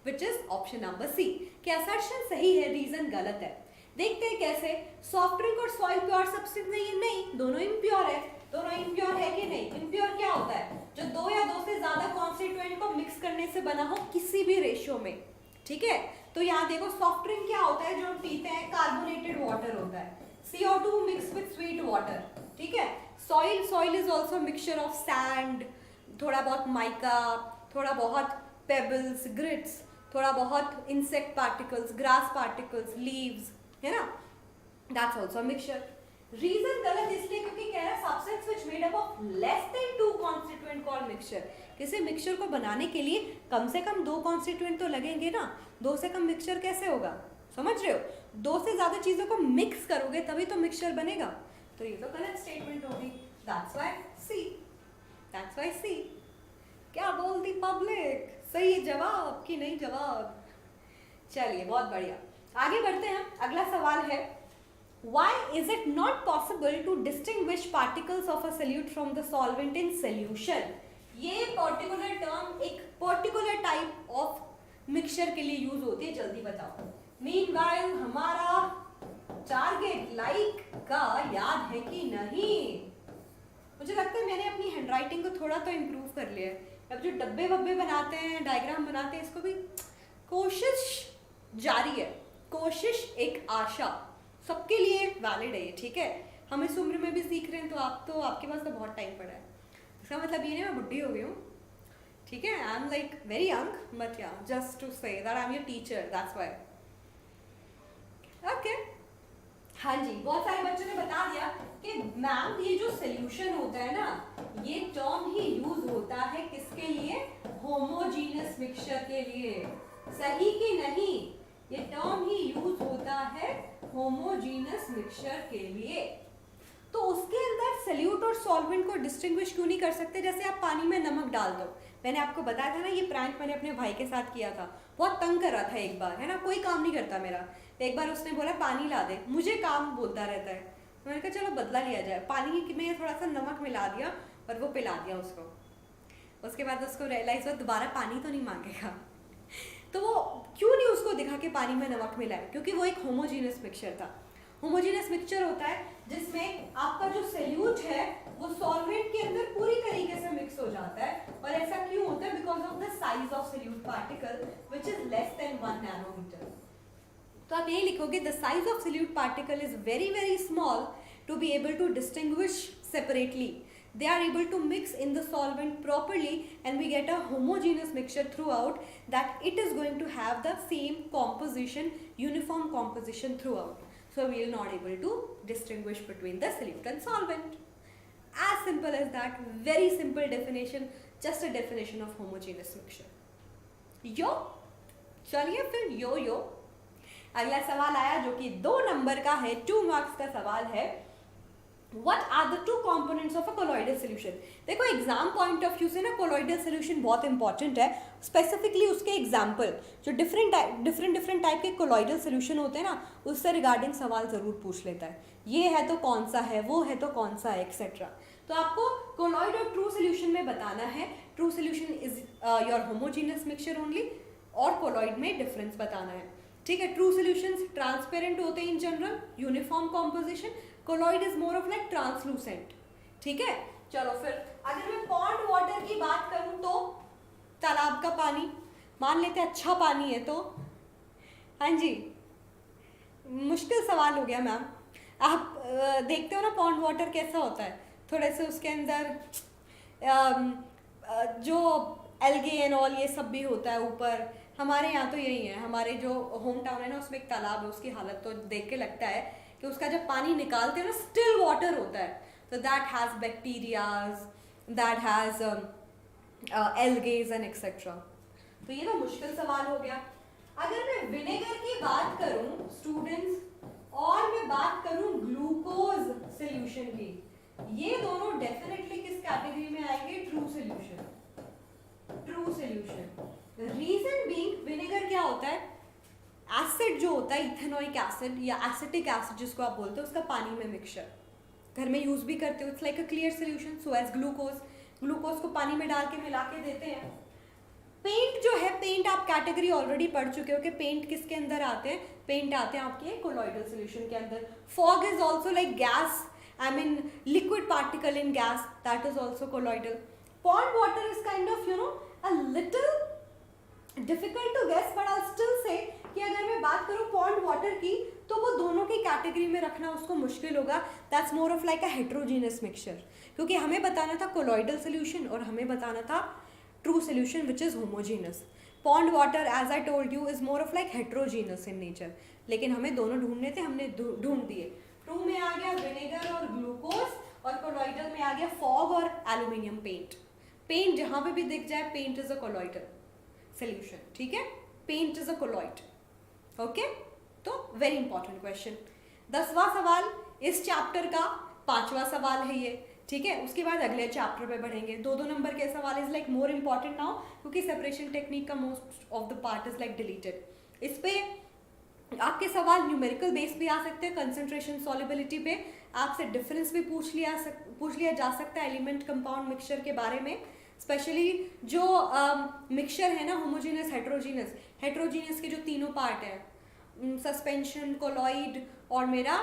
which is option number C, कि असर्शन सही है, रीजन गलत है। देखते हैं कैसे। सॉफ्ट ड्रिंक और सॉइल प्योर सब्सटेंस नहीं है, नहीं, दोनों इम्प्योर है। दोनों इम्प्योर है कि नहीं? इम्प्योर क्या होता है? जो दो या दो से ज्यादा कॉन्स्टिट्यूएंट को मिक्स करने से बना हो किसी भी रेशियो में, ठीक है। तो यहाँ देखो, सॉफ्ट ड्रिंक क्या होता है जो हम पीते हैं? कार्बोनेटेड वाटर होता है, CO2 mix with sweet water, ठीक है। Soil is also mixture of sand, थोड़ा बहुत माइका, थोड़ा बहुत पेबल्स, ग्रिट्स, थोड़ा बहुत insect particles, grass particles, leaves, है ना, दैट्स ऑल्सो मिक्सचर। रीजन गलत इसलिए क्योंकि कह रहा है substance which made up of less than 2 constituent called mixture. किसी मिक्सचर को बनाने के लिए कम से कम 2 कॉन्स्टिट्यूएंट तो लगेंगे ना, 2 से कम मिक्सचर कैसे होगा? समझ रहे हो? 2 से ज्यादा चीजों को मिक्स करोगे तभी तो मिक्सचर बनेगा। तो ये तो गलत स्टेटमेंट होगी, दैट्स व्हाई सी। क्या बोलती पब्लिक? सही जवाब कि नहीं जवाब? चलिए, बहुत बढ़िया, आगे बढ़ते हैं। अगला सवाल है, why is it not possible to distinguish particles of a solute from the solvent in solution? ये पर्टिकुलर टर्म एक पर्टिकुलर टाइप ऑफ मिक्सचर के लिए यूज होती है, जल्दी बताओ। मीनवाइल हमारा टारगेट लाइक का याद है कि नहीं? मुझे लगता है मैंने अपनी हैंडराइटिंग को थोड़ा तो इम्प्रूव कर लिया है। अब जो डब्बे वब्बे बनाते हैं, डायग्राम बनाते हैं, इसको भी कोशिश जारी है, कोशिश एक आशा, सबके लिए वैलिड है ये, ठीक है। हम इस उम्र में भी सीख रहे हैं, तो आपके पास तो बहुत टाइम पड़ा है। इसका मतलब ये नहीं मैं बुढ़ी हो गई हूँ, ठीक है। I am like very young, but yeah just to say that I am your teacher, that's why. Okay, हाँ जी, बहुत सारे बच्चों ने बता दिया कि मैम ये जो सोल्यूशन होता है ना, ये टर्म ही यूज होता है किसके लिए? होमोजीनियस मिक्सचर के लिए। सही कि नहीं? ये टर्म ही यूज होता है होमोजीनियस मिक्सचर के लिए। तो उसके अंदर सल्यूट और सॉल्वेंट को डिस्टिंग्विश क्यों नहीं कर सकते? जैसे आप पानी में नमक डाल दो, मैंने आपको बताया था ना, ये प्रैंक मैंने अपने भाई के साथ किया था, बहुत तंग कर रहा था एक बार, है ना, कोई काम नहीं करता मेरा। तो एक बार उसने बोला पानी ला दे, मुझे काम बोलता रहता है, तो मैंने कहा चलो बदला लिया जाए, पानी में थोड़ा सा नमक मिला दिया और वो पिला दिया उसको। उसके बाद उसको रियलाइज हुआ दोबारा पानी तो नहीं मांगेगा। तो वो क्यों नहीं उसको दिखा के पानी में नमक मिला है? क्योंकि वो एक होमोजीनियस मिक्सचर था। होमोजीनियस मिक्सचर होता है जिसमें आपका जो सॉल्यूट है वो सॉल्वेंट के अंदर पूरी तरीके से मिक्स हो जाता है। और ऐसा क्यों होता है? Because of the size of solute particle which is less than 1 nanometer. तो आप यही लिखोगे, the size of solute particle is very very small to be able to distinguish separately. They are able to mix in the solvent properly and we get a homogeneous mixture throughout, that it is going to have the same composition, uniform composition throughout. So we will not able to distinguish between the solute and solvent. As simple as that, very simple definition, just a definition of homogeneous mixture. यो, चलिए फिर यो। अगला सवाल आया जो कि 2 number का है, 2 marks का सवाल है। What are the two components of a colloidal solution? देखो एग्जाम पॉइंट ऑफ व्यू से ना colloidal solution बहुत इंपॉर्टेंट है। स्पेसिफिकली उसके एग्जाम्पल जो डिफरेंट टाइप के colloidal solution होते हैं ना, उससे रिगार्डिंग सवाल ज़रूर पूछ लेता है। ये है तो कौन सा है, वो है तो कौन सा है, एक्सेट्रा। तो आपको colloid और true solution में बताना है। true solution is your homogeneous mixture only, और colloid में डिफरेंस बताना है, ठीक है। ट्रू सॉल्यूशंस ट्रांसपेरेंट होते हैं in general, uniform composition. Colloid is more of like translucent, ठीक है। चलो फिर अगर मैं पॉन्ड वाटर की बात करूं तो तालाब का पानी, मान लेते हैं अच्छा पानी है तो, हाँ जी, मुश्किल सवाल हो गया मैम। आप देखते हो ना पॉन्ड वाटर कैसा होता है, थोड़े से उसके अंदर जो एल्गे एंड ऑल ये सब भी होता है ऊपर। हमारे यहाँ तो यही है, हमारे जो होम टाउन है ना उसमें एक तालाब है, उसकी हालत तो देख के लगता है कि उसका जब पानी निकालते हैं ना स्टिल वाटर होता है। तो that has bacterias, that has algaes and etcetera. तो ये तो मुश्किल सवाल हो गया। अगर मैं विनेगर की बात करूं स्टूडेंट्स, और मैं बात करूं ग्लूकोज सॉल्यूशन की, ये दोनों डेफिनेटली किस कैटेगरी में आएंगे? True solution. Reason being, vinegar क्या होता है? एसिड जो होता है इथेनॉइक एसिड या एसिटिक एसिड जिसको आप बोलते हो, उसका पानी में मिक्सचर घर में यूज भी करते हो। It's like a clear solution. So as glucose को पानी में डाल के मिला के देते हैं। पेंट जो है, पेंट आप कैटेगरी ऑलरेडी पढ़ चुके हो कि पेंट किसके अंदर आते हैं। पेंट आते हैं आपके कोलॉइडल सोल्यूशन के अंदर। Fog is also like gas, I mean liquid particle in gas, that is also colloidal. Pond water is kind of a little difficult to guess, but I still say कि अगर मैं बात करूं pond water की, तो वो दोनों की कैटेगरी में रखना उसको मुश्किल होगा। That's more of like a heterogeneous mixture, क्योंकि हमें बताना था कोलॉइडल सोल्यूशन और हमें बताना था true solution which is homogeneous. Pond water as I told you is more of like heterogeneous in nature, लेकिन हमें दोनों ढूंढने थे, हमने ढूंढ दिए। ट्रू में आ गया विनेगर और ग्लूकोज, और कोलॉइडल में आ गया फॉग और एल्यूमिनियम पेंट। पेंट जहां पे भी दिख जाए, paint is a colloidal solution, ठीक है। Paint is a colloid, okay. तो वेरी इंपॉर्टेंट क्वेश्चन। 10वां सवाल इस चैप्टर का 5वां सवाल है ये, ठीक है। उसके बाद अगले चैप्टर पे बढ़ेंगे। 2-2 नंबर के सवाल is like more important now, क्योंकि सेपरेशन टेक्निक का most of the part is like deleted. इस पे आपके सवाल न्यूमेरिकल बेस पे आ सकते हैं, कंसंट्रेशन सॉल्युबिलिटी पे आपसे डिफरेंस भी पूछ लिया जा सकता है एलिमेंट कंपाउंड मिक्सचर के बारे में। स्पेशली जो मिक्सचर है ना, होमोजीनियस हेट्रोजीनियस के जो तीनों पार्ट है, सस्पेंशन कोलॉइड और मेरा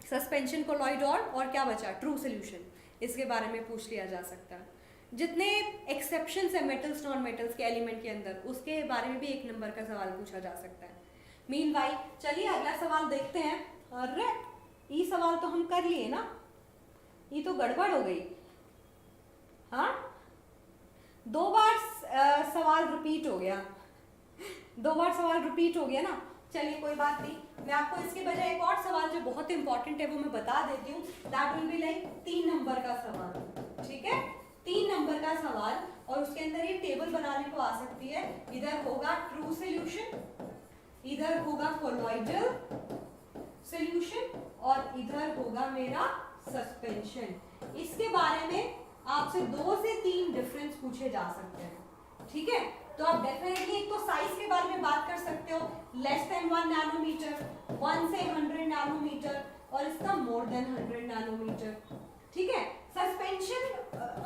सस्पेंशन कोलॉइड और क्या बचा, ट्रू सोल्यूशन, इसके बारे में पूछ लिया जा सकता है। जितने एक्सेप्शंस है मेटल्स नॉन मेटल्स के एलिमेंट के अंदर, उसके बारे में भी 1 नंबर का सवाल पूछा जा सकता है। मीनवाइल चलिए अगला सवाल देखते हैं। अरे ये सवाल तो हम कर लिए ना, ये तो गड़बड़ हो गई। हाँ, 2 बार सवाल रिपीट हो गया, 2 बार सवाल रिपीट हो गया ना। चलिए कोई बात नहीं, मैं आपको इसके बजाय एक और सवाल जो बहुत इंपॉर्टेंट है वो मैं बता देती हूँ। That will be like 3 number का सवाल, ठीक है। 3 नंबर का सवाल, और उसके अंदर ये टेबल बनाने को आ सकती है। इधर होगा ट्रू सोल्यूशन, इधर होगा कोलॉइडल सोल्यूशन, और इधर होगा मेरा सस्पेंशन। इसके बारे में आपसे 2 से 3 डिफरेंस पूछे जा सकते हैं, ठीक है। तो आप डेफिनेटली एक तो साइज के बारे में बात कर सकते हो, लेस देन 1 नैनोमीटर, 1 से 100 नैनोमीटर, और इसका मोर देन 100 नैनोमीटर, ठीक है। सस्पेंशन,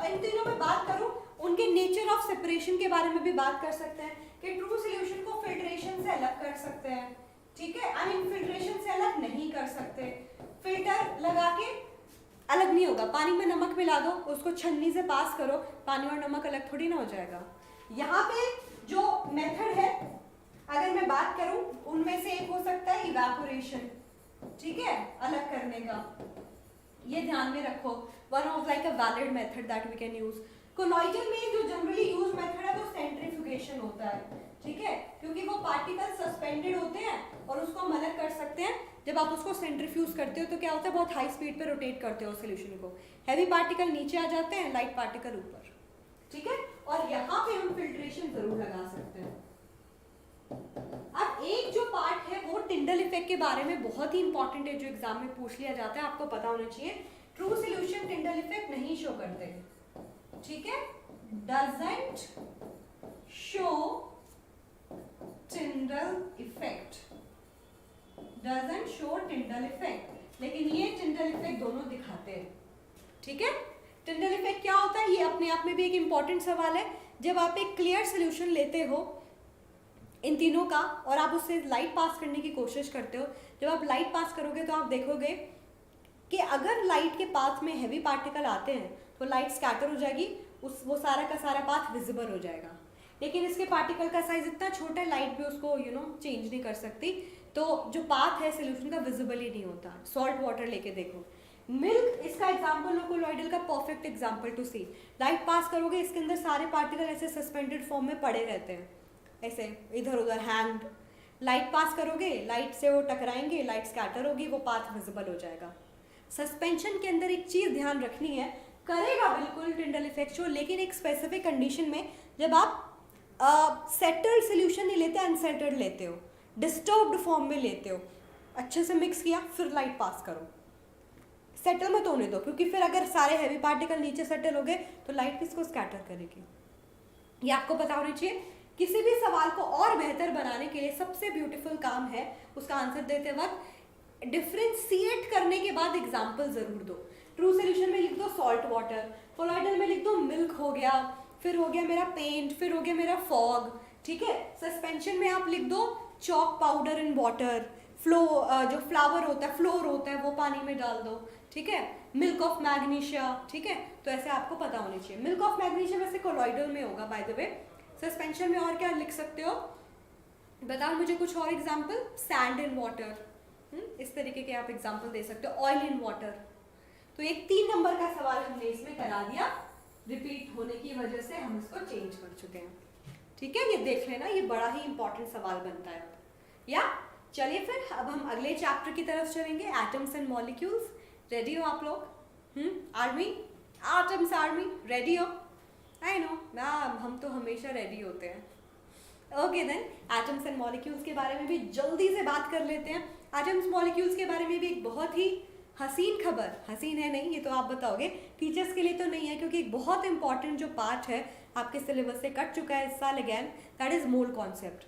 इन तीनों में बात करूं, उनके नेचर ऑफ सेपरेशन के बारे में भी बात कर सकते हैं कि ट्रू सोल्यूशन को फिल्ट्रेशन से अलग कर सकते हैं, ठीक है। आई मीन फिल्ट्रेशन से अलग नहीं कर सकते, फिल्टर लगा के अलग नहीं होगा। पानी में नमक मिला दो, उसको छन्नी से पास करो, पानी और नमक अलग थोड़ी ना हो जाएगा। यहाँ पे जो मेथड है अगर मैं बात करूं, उनमें से एक हो सकता है इवेपोरेशन, ठीक है, अलग करने का, ये ध्यान में रखो। One of like a valid method that we can use. Colloidal में जो जनरली यूज मेथड है वो सेंट्रीफ्यूगेशन होता है, ठीक है, क्योंकि वो पार्टिकल सस्पेंडेड होते हैं और उसको हम अलग कर सकते हैं। जब आप उसको सेंट्रीफ्यूज करते हो तो क्या होता है, बहुत हाई स्पीड पे रोटेट करते हो सोल्यूशन को, हैवी पार्टिकल नीचे आ जाते हैं, लाइट पार्टिकल ऊपर, ठीक है। और यहाँ पे हम फिल्ट्रेशन जरूर लगा सकते हैं। अब एक जो पार्ट है वो टिंडल इफेक्ट के बारे में बहुत ही इंपॉर्टेंट है, जो एग्जाम में पूछ लिया जाता है, आपको पता होना चाहिए। ट्रू सोल्यूशन टिंडल इफेक्ट नहीं शो करते, ठीक है, doesn't show Tyndall effect, doesn't show Tyndall effect, लेकिन ये टिंडल इफेक्ट दोनों दिखाते हैं, ठीक है। टिंडल इफेक्ट क्या होता है, ये अपने आप में भी एक इंपॉर्टेंट सवाल है। जब आप एक क्लियर सोल्यूशन लेते हो इन तीनों का और आप उससे लाइट पास करने की कोशिश करते हो, जब आप लाइट पास करोगे तो आप देखोगे कि अगर लाइट के पाथ में हैवी पार्टिकल आते हैं तो लाइट स्कैटर हो जाएगी, वो सारा का सारा पाथ विजिबल हो जाएगा। लेकिन इसके पार्टिकल का साइज इतना छोटा है, लाइट भी उसको चेंज नहीं कर सकती, तो जो पाथ है सोल्यूशन का विजिबल ही नहीं होता। सॉल्ट वाटर लेके देखो, मिल्क इसका एग्जाम्पल है, कोलॉइडल का perfect example to see. Light pass करोगे, इसके अंदर सारे पार्टिकल ऐसे सस्पेंडेड फॉर्म में पड़े रहते हैं, ऐसे इधर उधर हैंग्ड। लाइट पास करोगे, लाइट से वो टकराएंगे, लाइट स्कैटर होगी, वो पाथ विजिबल हो जाएगा। सस्पेंशन के अंदर एक चीज ध्यान रखनी है, करेगा बिल्कुल टिंडल इफेक्ट शो, लेकिन एक स्पेसिफिक कंडीशन में, जब आप सेटल्ड सोल्यूशन नहीं लेते, अनसेटल्ड लेते हो, डिस्टर्ब्ड फॉर्म में लेते हो, अच्छे से मिक्स किया फिर लाइट पास करो, सेटल मत होने दो, क्योंकि फिर अगर सारे हैवी पार्टिकल नीचे सेटल हो गए तो लाइट किसको स्कैटर करेगी, ये आपको पता होना चाहिए। किसी भी सवाल को और बेहतर बनाने के लिए सबसे ब्यूटीफुल काम है उसका आंसर देते वक्त डिफ्रेंशिएट करने के बाद एग्जाम्पल जरूर दो। ट्रू सोल्यूशन में लिख दो सॉल्ट वाटर, कोलॉइडल में लिख दो मिल्क हो गया, फिर हो गया मेरा पेंट, फिर हो गया मेरा फॉग, ठीक है। सस्पेंशन में आप लिख दो चॉक पाउडर इन वाटर, जो फ्लावर होता है, फ्लोर होता है, वो पानी में डाल दो, ठीक है। मिल्क ऑफ मैग्नीशिया, ठीक है। तो ऐसे आपको पता होनी चाहिए। मिल्क ऑफ मैग्नीशिया वैसे कोलॉइडल में होगा बाय द वे। सस्पेंशन में और क्या लिख सकते हो, बताओ मुझे कुछ और एग्जाम्पल। सैंड इन वाटर, इस तरीके के आप एग्जाम्पल दे सकते हो। Oil in water. तो एक 3 नंबर का सवाल हमने इसमें करा दिया, रिपीट होने की वजह से हम इसको चेंज कर चुके हैं, ठीक है। ये देख लेना, ये बड़ा ही इंपॉर्टेंट सवाल बनता है। या चलिए फिर अब हम अगले चैप्टर की तरफ चलेंगे, एटम्स एंड मॉलिक्यूल्स। रेडी हो आप लोग? आर्मी, एटम्स आर्मी, रेडी हो? आई नो मैम, हम तो हमेशा रेडी होते हैं। Okay then, atoms and molecules के बारे में भी जल्दी से बात कर लेते हैं। एटम्स मॉलिक्यूल्स के बारे में भी एक बहुत ही हसीन खबर, हसीन है नहीं, ये तो आप बताओगे, टीचर्स के लिए तो नहीं है क्योंकि एक बहुत इंपॉर्टेंट जो पार्ट है आपके सिलेबस से कट चुका है इस साल again, that is mole concept.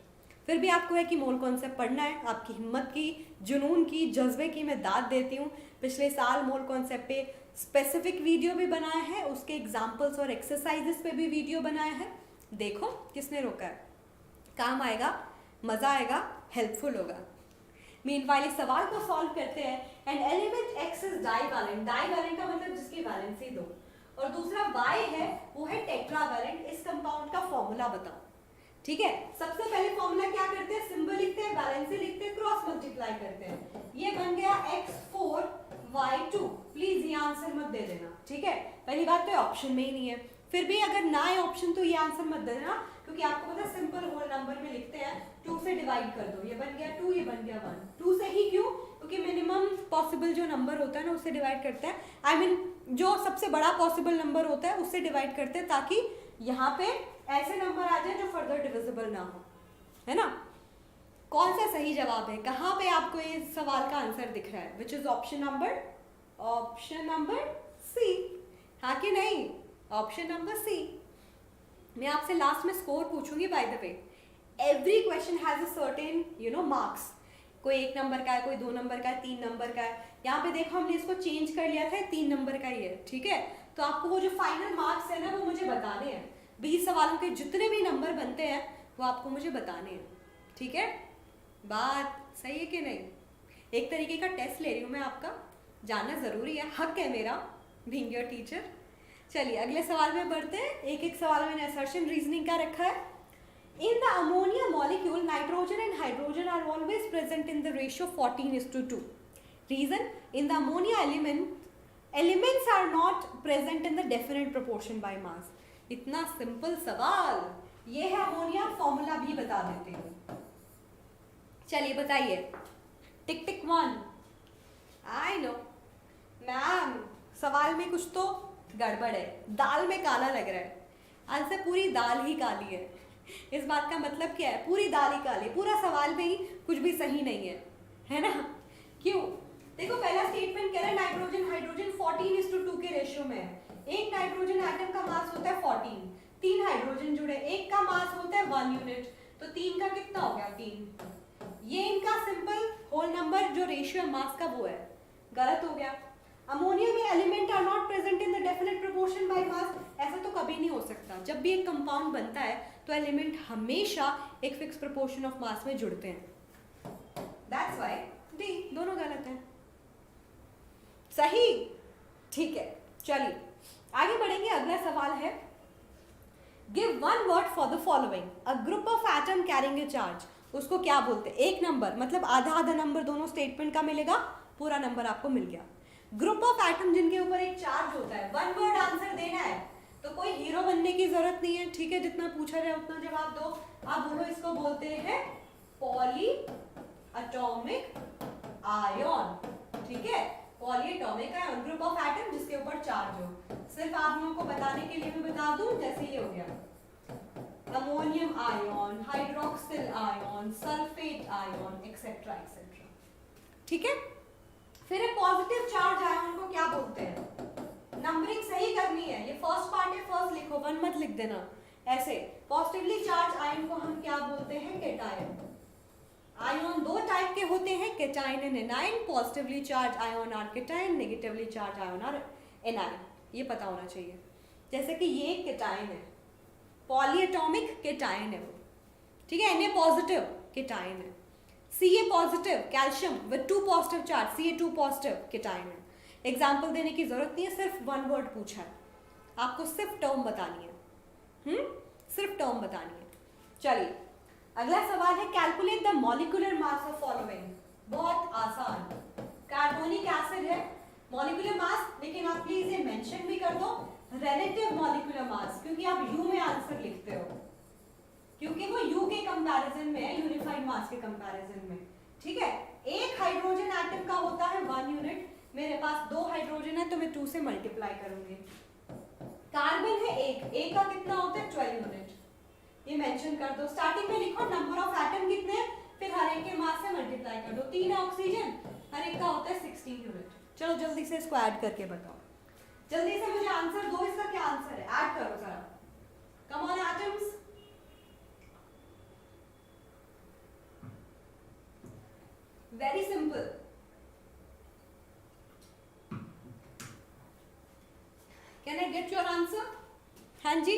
फिर भी आपको है कि मोल कॉन्सेप्ट पढ़ना है, आपकी हिम्मत की, जुनून की, जज्बे की मैं दाद देती हूँ। पिछले साल मोल कॉन्सेप्ट पे स्पेसिफिक वीडियो भी बनाया है, उसके एग्जाम्पल्स और एक्सरसाइजेस पे भी वीडियो बनाया है, देखो किसने रोका है। काम आएगा, मज़ा आएगा, हेल्पफुल होगा। मीनवाइल इस सवाल को सॉल्व करते हैं। And element x is divalent, divalent का मतलब जिसकी वैलेंसी 2, और दूसरा y है वो है टेट्रावैलेंट। इस कंपाउंड का फॉर्मूला बताओ, ठीक है। सबसे पहले फॉर्मूला क्या करते हैं, सिंबल लिखते हैं, वैलेंसी लिखते हैं, क्रॉस मल्टीप्लाई करते हैं। ये बन गया x4 y2। प्लीज ये आंसर मत दे देना, ठीक है। पहली बात तो ऑप्शन में ही नहीं है, फिर भी अगर ना है ऑप्शन तो ये आंसर मत देना, क्योंकि आपको पता है सिंपल होल नंबर में लिखते हैं 2 से डिवाइड कर दो, ये बन गया 2, ये बन गया 1। 2 से ही क्यों, क्योंकि मिनिमम पॉसिबल जो नंबर होता है ना उससे डिवाइड करते हैं, आई मीन जो सबसे बड़ा पॉसिबल नंबर होता है उससे डिवाइड करते हैं, ताकि यहाँ पे ऐसे नंबर आ जाए जो फर्दर डिविजिबल ना हो, है ना। कौन सा सही जवाब है, कहाँ पे आपको ये सवाल का आंसर दिख रहा है, which is option number C, हाँ कि नहीं, ऑप्शन नंबर सी। मैं आपसे लास्ट में स्कोर पूछूंगी by the way. Every question has a certain marks, कोई 1 नंबर का है, कोई 2 नंबर का है, 3 नंबर का है। यहाँ पे देखो हमने इसको चेंज कर लिया था, 3 नंबर का ही है, ठीक है। तो आपको वो जो फाइनल मार्क्स है ना वो मुझे बताने हैं, 20 सवालों के जितने भी नंबर बनते हैं वो आपको मुझे बताने हैं, ठीक है। बात सही है कि नहीं, एक तरीके का टेस्ट ले रही हूँ मैं आपका, जानना ज़रूरी है, हक है मेरा बीइंग योर टीचर। चलिए अगले सवाल में बढ़ते हैं। एक एक सवाल मैंने असर्शन रीजनिंग का रखा है। In the ammonia molecule, nitrogen and hydrogen are always present in the ratio 14:2. Reason? In the ammonia elements are not present in the definite proportion by mass. इतना सिंपल सवाल, ये है अमोनिया, फॉर्मूला भी बता देते हैं। चलिए बताइए, टिक टिक 1। आई नो मैम, सवाल में कुछ तो गड़बड़ है, दाल में काला लग रहा है। आंसर पूरी दाल ही काली है। इस बात का मतलब क्या है, पूरी दाल ही काली, पूरा सवाल में ही कुछ भी सही नहीं है ना। क्यों? देखो पहला स्टेटमेंट कह रहा है नाइट्रोजन हाइड्रोजन 14:2 के रेशियो में है। एक नाइट्रोजन एटम का मास होता है 14, 3 हाइड्रोजन जुड़े, एक का मास होता है 1 यूनिट, तो 3 का कितना हो गया 3। ये इनका सिंपल होल नंबर जो रेशियो है मास का वो है, गलत हो गया। अमोनिया में element are not present in the definite proportion by mass, ऐसा तो कभी नहीं हो सकता। जब भी एक कंपाउंड बनता है तो एलिमेंट हमेशा एक फिक्स प्रोपोर्शन ऑफ मास में जुड़ते हैं, दैट्स व्हाई डी, दोनों गलत हैं। सही, ठीक है। चलिए आगे बढ़ेंगे, अगला सवाल है, give one word for the following, a group of atom carrying a charge. उसको क्या बोलते हैं? एक नंबर, मतलब आधा आधा नंबर दोनों स्टेटमेंट का मिलेगा, पूरा नंबर आपको मिल गया। ग्रुप ऑफ एटम जिनके ऊपर एक चार्ज होता है, वन वर्ड आंसर देना है, तो कोई हीरो बनने की जरूरत नहीं है, ठीक है। जितना पूछा जाए उतना जवाब दो। आप बोलो इसको बोलते हैं पॉली एटॉमिक आयन, ठीक है। Poly atomic ion, group of atom जिसके ऊपर चार्ज हो। सिर्फ आप लोगों को बताने के लिए मैं बता दूं, जैसे ये हो गया ammonium ion, hydroxyl ion, sulphate ion, etcetera etcetera, ठीक है। फिर एक पॉजिटिव चार्ज आयन को क्या बोलते हैं? नंबरिंग सही करनी है, ये फर्स्ट पार्ट है, फर्स्ट लिखो, 1 मत लिख देना। ऐसे पॉजिटिवली चार्ज आयन को हम क्या बोलते हैं? कैटायन। आयन दो टाइप के होते हैं, cation and anion. Positively charge ion are cation, negatively charge ion are anion. ये पता होना चाहिए। जैसे कि ये कैटायन है, पॉलीएटॉमिक कैटायन है वो, ठीक है। Na पॉजिटिव कैटायन है। Ca positive calcium with 2 positive charge, Ca2 positive cation है। एग्जाम्पल देने की जरूरत नहीं है, सिर्फ 1 वर्ड पूछा है, आपको सिर्फ टर्म बतानी है। सिर्फ टर्म बतानी है। चलिए अगला सवाल है, calculate the molecular mass of following. बहुत आसान, कार्बोनिक एसिड है, मॉलिक्यूलर मास, लेकिन आप प्लीज ये मेंशन भी कर दो रिलेटिव मॉलिक्यूलर मास, क्योंकि आप यू में आंसर लिखते हो, क्योंकि वो यू के कंपैरिजन में है, यूनिफाइड मास के कंपैरिजन में, ठीक है। एक हाइड्रोजन एटम का होता है 1 यूनिट, मेरे पास 2 हाइड्रोजन है तो मैं 2 से मल्टीप्लाई करूंगी। कार्बन है एक का कितना होता है? 12 यूनिट, ये मेंशन कर दो। स्टार्टिंग में लिखो नंबर ऑफ एटम कितने हैं, फिर हर एक के मास से मल्टीप्लाई कर दो। 3 ऑक्सीजन, हर एक का होता है 16 यूनिट। चलो जल्दी से इसको ऐड करके बताओ, जल्दी से मुझे आंसर दो, इसका क्या आंसर है? ऐड करो जरा, come on atoms. Very simple. Can I get your answer? हाँ जी,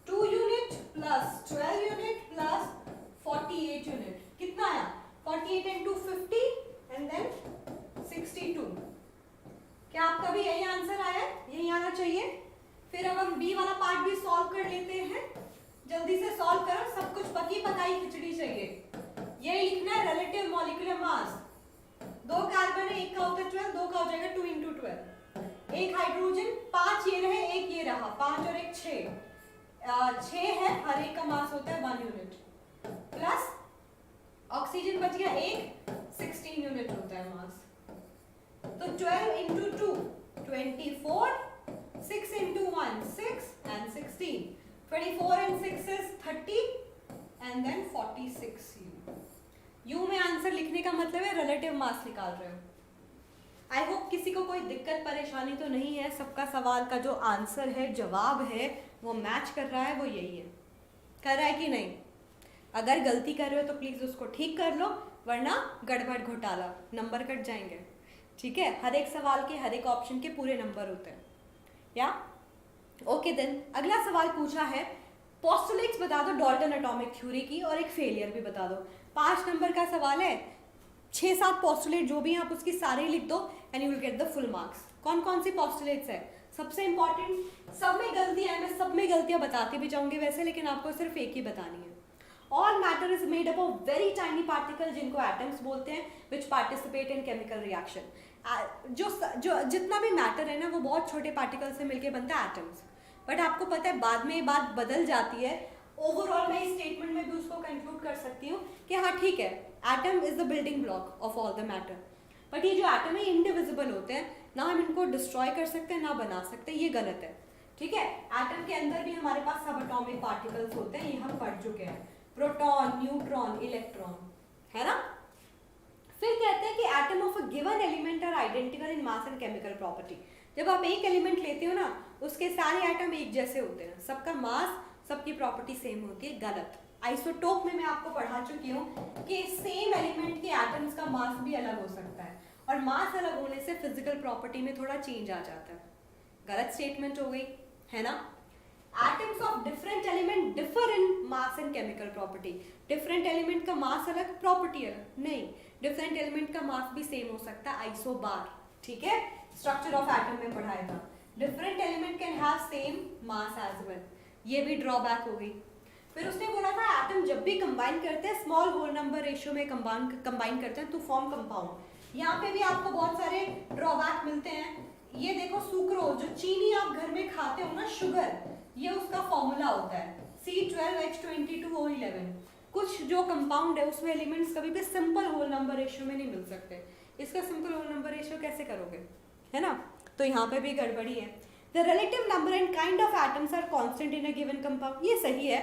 2 unit plus 12 unit plus 48 unit, कितना आया? 48 into 50 एंड देन 62। क्या आपका भी यही आंसर आया? यही आना चाहिए। फिर अब हम बी वाला पार्ट भी सॉल्व कर लेते हैं, जल्दी से सॉल्व करो, सब कुछ पकी पकाई खिचड़ी चाहिए। यही लिखना है रिलेटिव मॉलिक्यूलर मास। 2 कार्बन है, एक का होता है 12, 2 का हो जाएगा 2 into 12। एक हाइड्रोजन, 5 ये रहे, एक ये रहा, 5 और 1 6 है, हर एक का मास होता है 1 यूनिट, प्लस ऑक्सीजन बच गया 1, 16 यूनिट होता है मास। तो 12 into 2 24, 6 into 1 6 and 16, 24 and 6 is 30 and then 46 you में आंसर लिखने का मतलब है रिलेटिव मास निकाल रहे हो। आई होप किसी को कोई दिक्कत परेशानी तो नहीं है, सबका सवाल का जो आंसर है, जवाब है, वो मैच कर रहा है, वो यही है। कर रहा है कि नहीं? अगर गलती कर रहे हो तो प्लीज़ उसको ठीक कर लो, वरना गड़बड़ घोटाला, नंबर कट जाएंगे, ठीक है। हर एक सवाल के, हर एक ऑप्शन के पूरे नंबर होते हैं, या ओके। देन अगला सवाल पूछा है, पोस्टुलेट्स बता दो डाल्टन एटॉमिक थ्योरी की, और एक फेलियर भी बता दो। 5 नंबर का सवाल है, 6-7 पोस्टुलेट जो भी हैं आप उसकी सारे लिख दो and you will get the full marks. कौन कौन सी पोस्टुलेट्स है? सबसे इंपॉर्टेंट, सब में गलतियां हैं, मैं सब में गलतियां बताती भी जाऊंगी वैसे, लेकिन आपको सिर्फ एक ही बतानी है। All matter is made up of very tiny particle, जिनको एटम्स बोलते हैं, विच पार्टिसिपेट इन केमिकल रिएक्शन। जो जितना भी मैटर है ना, वो बहुत छोटे पार्टिकल से मिलकर बनता है एटम्स। बट आपको पता है बाद में ये बात बदल जाती है। ओवरऑल मैं इस स्टेटमेंट में भी उसको कंक्लूड कर सकती हूँ कि हाँ ठीक है, atom is the building block of all the matter. But ये जो एटम है इनडिविजिबल होते हैं, ना हम इनको डिस्ट्रॉय कर सकते हैं ना बना सकते, ये गलत है, ठीक है। एटम के अंदर भी हमारे पास सब एटॉमिक पार्टिकल्स होते हैं, ये हम पढ़ चुके हैं, प्रोटॉन, न्यूट्रॉन, इलेक्ट्रॉन, है ना। फिर कहते हैं कि atom of a given element are identical in mass and chemical property. जब आप एक एलिमेंट लेते हो ना, उसके सारे एटम एक जैसे होते हैं, सबका मास, सबकी प्रॉपर्टी सेम होती है, गलत। आइसोटोप में मैं आपको पढ़ा चुकी हूँ कि सेम एलिमेंट के एटम्स का मास भी अलग हो सकता है, और मास अलग होने से फिजिकल प्रॉपर्टी में थोड़ा चेंज आ जाता है। गलत स्टेटमेंट हो गई, है ना। Atoms of different element differ in mass and chemical property. Different element का मास अलग, प्रॉपर्टी अलग नहीं। डिफरेंट एलिमेंट का मास भी सेम हो सकता है, आइसोबार, ठीक है, स्ट्रक्चर ऑफ एटम में पढ़ाया था। Different element can have same mass as well, ये भी ड्रॉबैक हो गई। फिर उसने बोला था एटम जब भी कंबाइन करते हैं स्मॉल होल नंबर रेशियो में कंबाइन करते हैं तो फॉर्म कंपाउंड। यहाँ पे भी आपको बहुत सारे ड्रॉबैक मिलते हैं। ये देखो सुक्रोज, जो चीनी आप घर में खाते हो ना, शुगर, ये उसका फॉर्मूला होता है C12H22O11। कुछ जो कंपाउंड है उसमें एलिमेंट्स कभी भी सिंपल होल नंबर रेशियो में नहीं मिल सकते। इसका सिंपल होल नंबर रेशियो कैसे करोगे, है ना। तो यहाँ पे भी गड़बड़ी है। The relative number and kind of atoms are constant in a given compound। ये सही है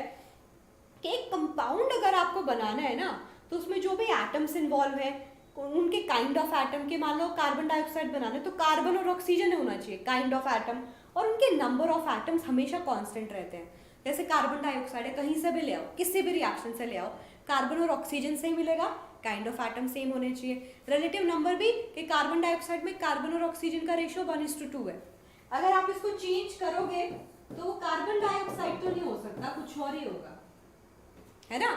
कि एक कंपाउंड अगर आपको बनाना है ना, तो उसमें जो भी एटम्स इन्वॉल्व है, उनके काइंड ऑफ एटम के, मान लो कार्बन डाइऑक्साइड बनाने तो कार्बन और ऑक्सीजन होना चाहिए काइंड ऑफ एटम, और उनके नंबर ऑफ एटम्स हमेशा कांस्टेंट रहते हैं। जैसे कार्बन डाइऑक्साइड है, कहीं से भी ले आओ, किसी भी रिएक्शन से ले आओ, कार्बन और ऑक्सीजन से ही मिलेगा, काइंड ऑफ एटम सेम होने चाहिए। रिलेटिव नंबर भी कि कार्बन डाइऑक्साइड में कार्बन और ऑक्सीजन का रेशियो 1:2 है। अगर आप इसको चेंज करोगे तो कार्बन डाइऑक्साइड तो नहीं हो सकता, कुछ और ही होगा, है ना।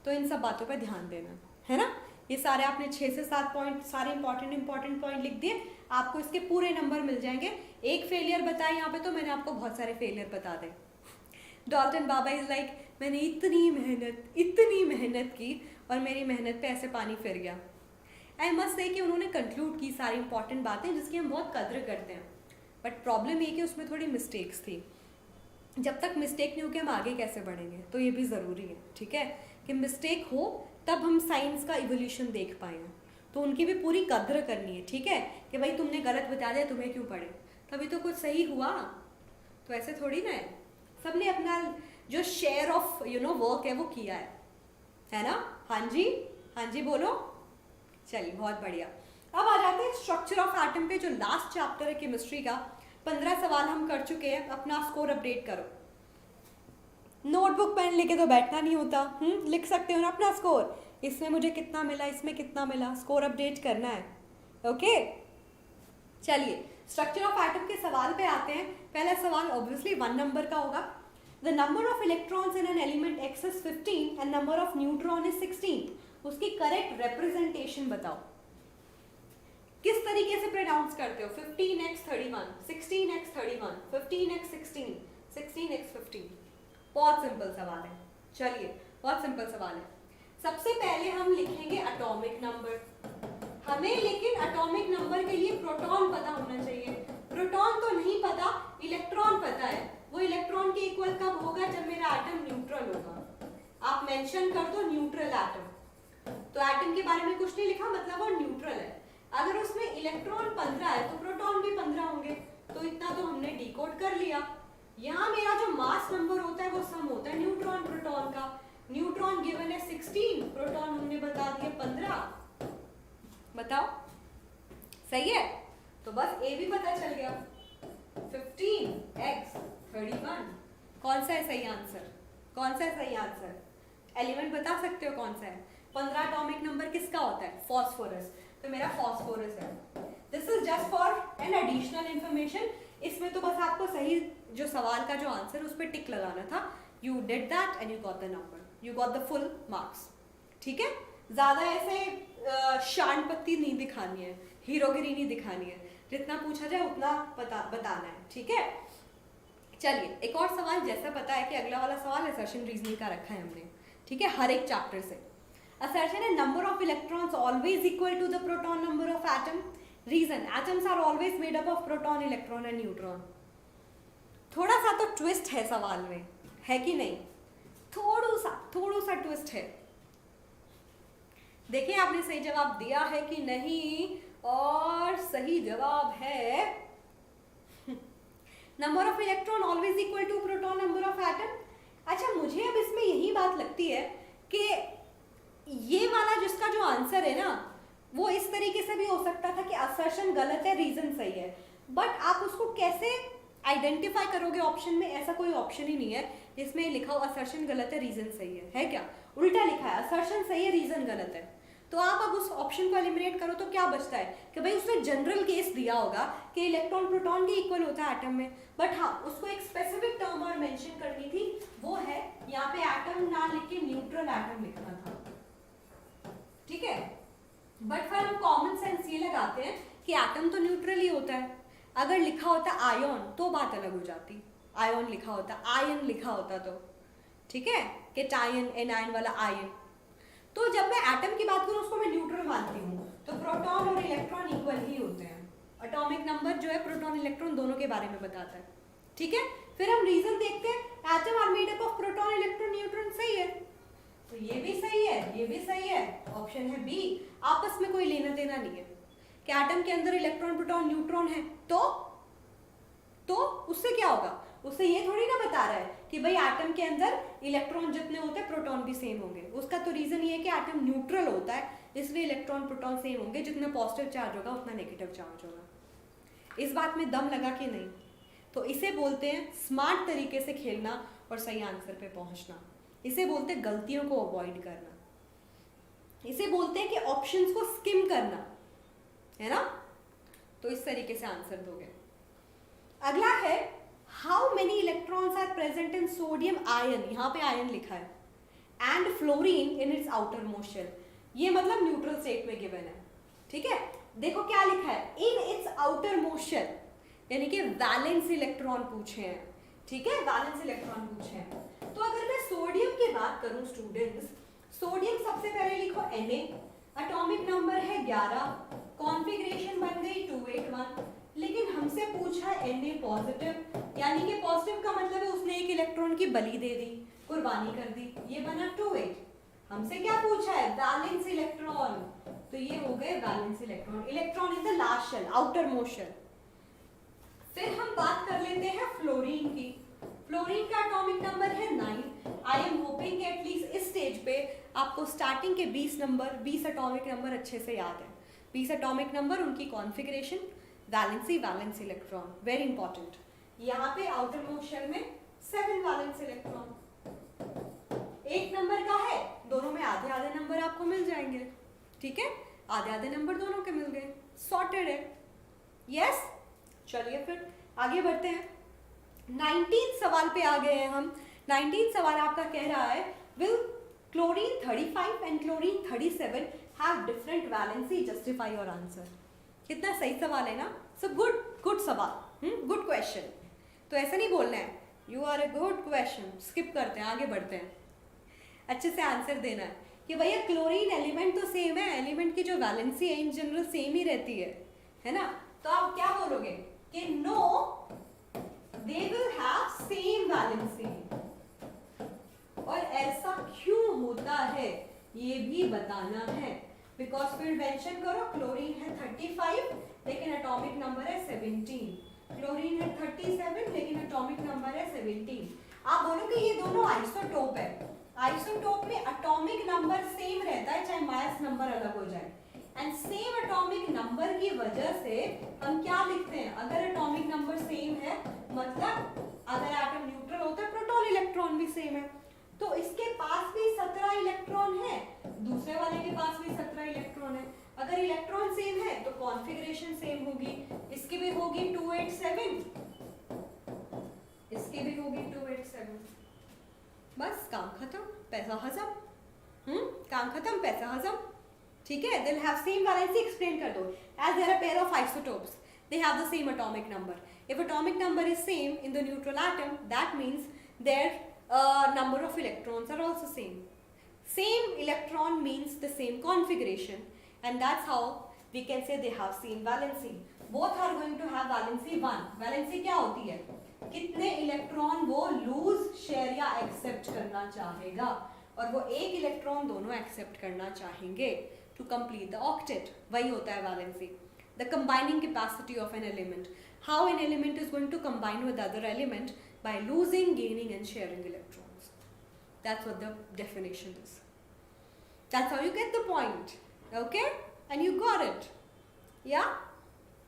तो इन सब बातों पर ध्यान देना, है ना। ये सारे आपने 6 से 7 पॉइंट सारे इंपॉर्टेंट पॉइंट लिख दिए, आपको इसके पूरे नंबर मिल जाएंगे। एक फेलियर बताया यहाँ पे तो मैंने आपको बहुत सारे फेलियर बता दें। डॉल्टन बाबा इज लाइक, मैंने इतनी मेहनत की और मेरी मेहनत पे ऐसे पानी फिर गया। आई मस्ट से कि उन्होंने कंक्लूड की सारी इंपॉर्टेंट बातें जिसकी हम बहुत कद्र करते हैं, बट प्रॉब्लम ये कि उसमें थोड़ी मिस्टेक्स थी। जब तक मिस्टेक नहीं होगी हम आगे कैसे बढ़ेंगे, तो ये भी ज़रूरी है, ठीक है, कि मिस्टेक हो तब हम साइंस का इवोल्यूशन देख पाएंगे। तो उनकी भी पूरी कद्र करनी है, ठीक है, कि भाई तुमने गलत बता दिया, तुम्हें क्यों पढ़े, तभी तो कुछ सही हुआ। तो ऐसे थोड़ी ना है, सबने अपना जो शेयर ऑफ वर्क है वो किया है ना। हाँ जी बोलो। चलिए बहुत बढ़िया। अब आ जाते हैं स्ट्रक्चर ऑफ एटम पे, जो लास्ट चैप्टर है केमिस्ट्री का। 15 सवाल हम कर चुके हैं, अपना स्कोर अपडेट करो। नोटबुक पेन लेके तो बैठना नहीं होता, लिख सकते हो ना अपना स्कोर, इसमें मुझे कितना मिला, इसमें कितना मिला, स्कोर अपडेट करना है। ओके चलिए स्ट्रक्चर ऑफ एटम के सवाल पे आते हैं। पहला सवाल ऑब्वियसली 1 नंबर का होगा। The number of electrons in an element x is 15 and number of neutron is 16। उसकी करेक्ट रिप्रेजेंटेशन बताओ, किस तरीके से प्रोनाउंस करते हो। 15x31, 16x31, 15x16, 16x15। बहुत सिंपल सवाल है, चलिए बहुत सिंपल सवाल है। सबसे पहले हम लिखेंगे एटॉमिक नंबर। हमें लेकिन एटॉमिक नंबर के लिए प्रोटॉन पता होना चाहिए। प्रोटॉन तो नहीं पता, इलेक्ट्रॉन पता है। वो इलेक्ट्रॉन के इक्वल कब होगा, जब मेरा एटम न्यूट्रल होगा। आप मेंशन कर दो न्यूट्रल एटम, तो एटम के बारे में कुछ नहीं लिखा, मतलब वो न्यूट्रल है। अगर उसमें इलेक्ट्रॉन 15 है तो प्रोटॉन भी 15 होंगे, तो इतना तो हमने डिकोड कर लिया। यहाँ मेरा जो मास नंबर होता है वो सम होता है न्यूट्रॉन प्रोटॉन का। न्यूट्रॉन गिवन है 16, प्रोटॉन हमने बता दिए 15। बताओ सही है, तो बस ए भी पता चल गया। 15x31 कौन सा है सही आंसर, कौन सा है सही आंसर, एलिमेंट बता सकते हो कौन सा है। 15 एटॉमिक नंबर किसका होता है, फॉस्फोरस, तो मेरा फॉस्फोरस है। This is just for an additional information. इसमें तो बस आपको सही जो सवाल का जो आंसर उस पर टिक लगाना था। You did that and you got the number, you got the full marks, ठीक है। ज्यादा ऐसे शान पत्ती नहीं दिखानी है, हीरोगिरी नहीं दिखानी है, जितना पूछा जाए उतना बताना है, ठीक है। चलिए एक और सवाल, जैसा पता है कि अगला वाला सवाल असर्शन रीजनिंग का रखा है हमने, ठीक है, हर एक चैप्टर से। असर्शन है number of electrons always equal to the proton number of atom. Reason, atoms are always made up of proton, electron and neutron. थोड़ा सा तो ट्विस्ट है सवाल में, है कि नहीं, थोड़ा सा ट्विस्ट है। देखिए आपने सही जवाब दिया है कि नहीं, और सही जवाब है number of electron always equal to proton number of atom. अच्छा मुझे अब इसमें यही बात लगती है कि ये वाला जिसका जो आंसर है ना, वो इस तरीके से भी हो सकता था कि असर्शन गलत है, रीजन सही है, बट आप उसको कैसे आइडेंटिफाई करोगे ऑप्शन में। ऐसा कोई ऑप्शन ही नहीं है जिसमें लिखा हो असर्शन गलत है रीजन सही है क्या, उल्टा लिखा है असर्शन सही है रीजन गलत है। तो आप अब उस ऑप्शन को एलिमिनेट करो तो क्या बचता है कि भाई उसने जनरल केस दिया होगा कि इलेक्ट्रॉन प्रोटॉन के इक्वल होता है एटम में, बट हाँ उसको एक स्पेसिफिक टर्म और मेंशन करनी थी, वो है यहाँ पे एटम ना लिख के न्यूट्रल एटम लिखना था, ठीक है। बट फिर हम कॉमन सेंस ये लगाते हैं कि एटम तो न्यूट्रल ही होता है। अगर लिखा होता आयन तो बात अलग हो जाती, आयन लिखा होता, आयन लिखा होता तो ठीक है, केटायन एनायन वाला आयन। तो जब मैं एटम की बात करूं उसको मैं न्यूट्रल मानती हूँ, तो प्रोटॉन और इलेक्ट्रॉन इक्वल ही होते हैं। एटॉमिक नंबर जो है प्रोटॉन इलेक्ट्रॉन दोनों के बारे में बताता है, ठीक है। फिर हम रीजन देखते हैं, atom are made up of proton electron neutron, सही है, तो ये भी सही है, ये भी सही है, ऑप्शन है बी। आपस में कोई लेना देना नहीं है कि एटम के अंदर इलेक्ट्रॉन प्रोटॉन न्यूट्रॉन है तो उससे क्या होगा, उससे ये थोड़ी ना बता रहा है कि भाई एटम के अंदर इलेक्ट्रॉन जितने होते हैं प्रोटॉन भी सेम होंगे। उसका तो रीजन ये है कि एटम न्यूट्रल होता है, इसलिए इलेक्ट्रॉन प्रोटॉन सेम होंगे, जितना पॉजिटिव चार्ज होगा उतना नेगेटिव चार्ज होगा। इस बात में दम लगा कि नहीं? तो इसे बोलते हैं स्मार्ट तरीके से खेलना और सही आंसर पे पहुंचना। इसे बोलते हैं गलतियों को अवॉइड करना। इसे बोलते हैं कि ऑप्शंस को स्किम करना, है ना? तो इस तरीके से आंसर दोगे। अगला है how many electrons are present in sodium ion, यहाँ पे आयन लिखा है, and fluorine in its outer most shell. ये मतलब न्यूट्रल स्टेट में गिवन है, ठीक है। देखो क्या लिखा है, in its outer most shell, यानी कि वैलेंस इलेक्ट्रॉन पूछे हैं, ठीक है, वैलेंस इलेक्ट्रॉन पूछे हैं। तो अगर मैं सोडियम की बात करूं स्टूडेंट्स, सोडियम सबसे पहले लिखो Na, एटॉमिक नंबर है 11, कॉन्फ़िगरेशन बन गई 281, लेकिन हमसे पूछा Na पॉजिटिव, यानी कि पॉजिटिव का मतलब है उसने एक इलेक्ट्रॉन की बलि दे दी, कुर्बानी कर दी, ये बना 28। हमसे क्या पूछा है, वैलेंस इलेक्ट्रॉन, तो ये हो गए valence electron. Electron in the last shell, outer most shell. फिर हम बात कर लेते हैं फ्लोरीन की। फ्लोरीन का एटॉमिक नंबर है 9। आई एम होपिंग कि एटलीस्ट इस स्टेज पे आपको स्टार्टिंग के 20 नंबर, 20 एटॉमिक नंबर अच्छे से याद है। 20 एटॉमिक नंबर, उनकी configuration, valency, valence electron, very important. यहाँ पे आउटर मोस्ट शेल में 7 वैलेंस इलेक्ट्रॉन, एक नंबर का है, दोनों में आधे आधे नंबर आपको मिल जाएंगे, ठीक है, आधे आधे नंबर दोनों के मिल गए, सॉर्टेड है। यस, चलिए फिर आगे बढ़ते हैं। 19 सवाल पे आ गए हैं हम। 19 सवाल आपका कह रहा है will chlorine 35 and chlorine 37 have different valency, justify your answer. कितना सही सवाल है ना? सो गुड सवाल, गुड क्वेश्चन। तो ऐसा नहीं बोलना है you are a good question, skip करते हैं, आगे बढ़ते हैं। अच्छे से आंसर देना है कि भैया क्लोरीन एलिमेंट तो सेम है, एलिमेंट की जो वैलेंसी है इन जनरल सेम ही रहती है ना? तो आप क्या बोलोगे कि no they will have same valency, और ऐसा क्यों होता है ये भी बताना है। बिकॉज फिर मेंशन करो क्लोरीन है 35 लेकिन एटॉमिक नंबर है 17, क्लोरीन है 37 लेकिन एटॉमिक नंबर है 17। आप बोलोगे ये दोनों आइसोटोप है। आइसोटोप में एटॉमिक नंबर सेम रहता है चाहे मास नंबर अलग हो जाए, एंड सेम एटॉमिक नंबर की वजह से हम क्या लिखते हैं, अगर एटॉमिक नंबर सेम है मतलब अगर एटम न्यूट्रल होता है प्रोटॉन इलेक्ट्रॉन भी सेम है, तो इसके पास भी 17 इलेक्ट्रॉन है, दूसरे वाले के पास भी 17 इलेक्ट्रॉन है। अगर इलेक्ट्रॉन सेम है तो कॉन्फ़िगरेशन सेम होगी, इसकी भी होगी 287, इसकी भी होगी 287। बस काम खत्म, पैसा हजम। काम खत्म, पैसा हजम, ठीक है। they'll have same valency, explain कर दो, as they are a pair of isotopes they have the same atomic number. If atomic number is same in the neutral atom, that means their number of electrons are also same. Same electron means the same configuration, and that's how we can say they have same valency. Both are going to have valency 1. valency क्या होती है, कितने electron वो loose, share या accept करना चाहेगा, और वो एक इलेक्ट्रॉन दोनों एक्सेप्ट करना चाहेंगे to complete the octet. वही होता है valency, the combining capacity of an element, how an element is going to combine with other element by losing, gaining and sharing electrons. That's what the definition is. That's how you get the point, okay, and you got it, yeah,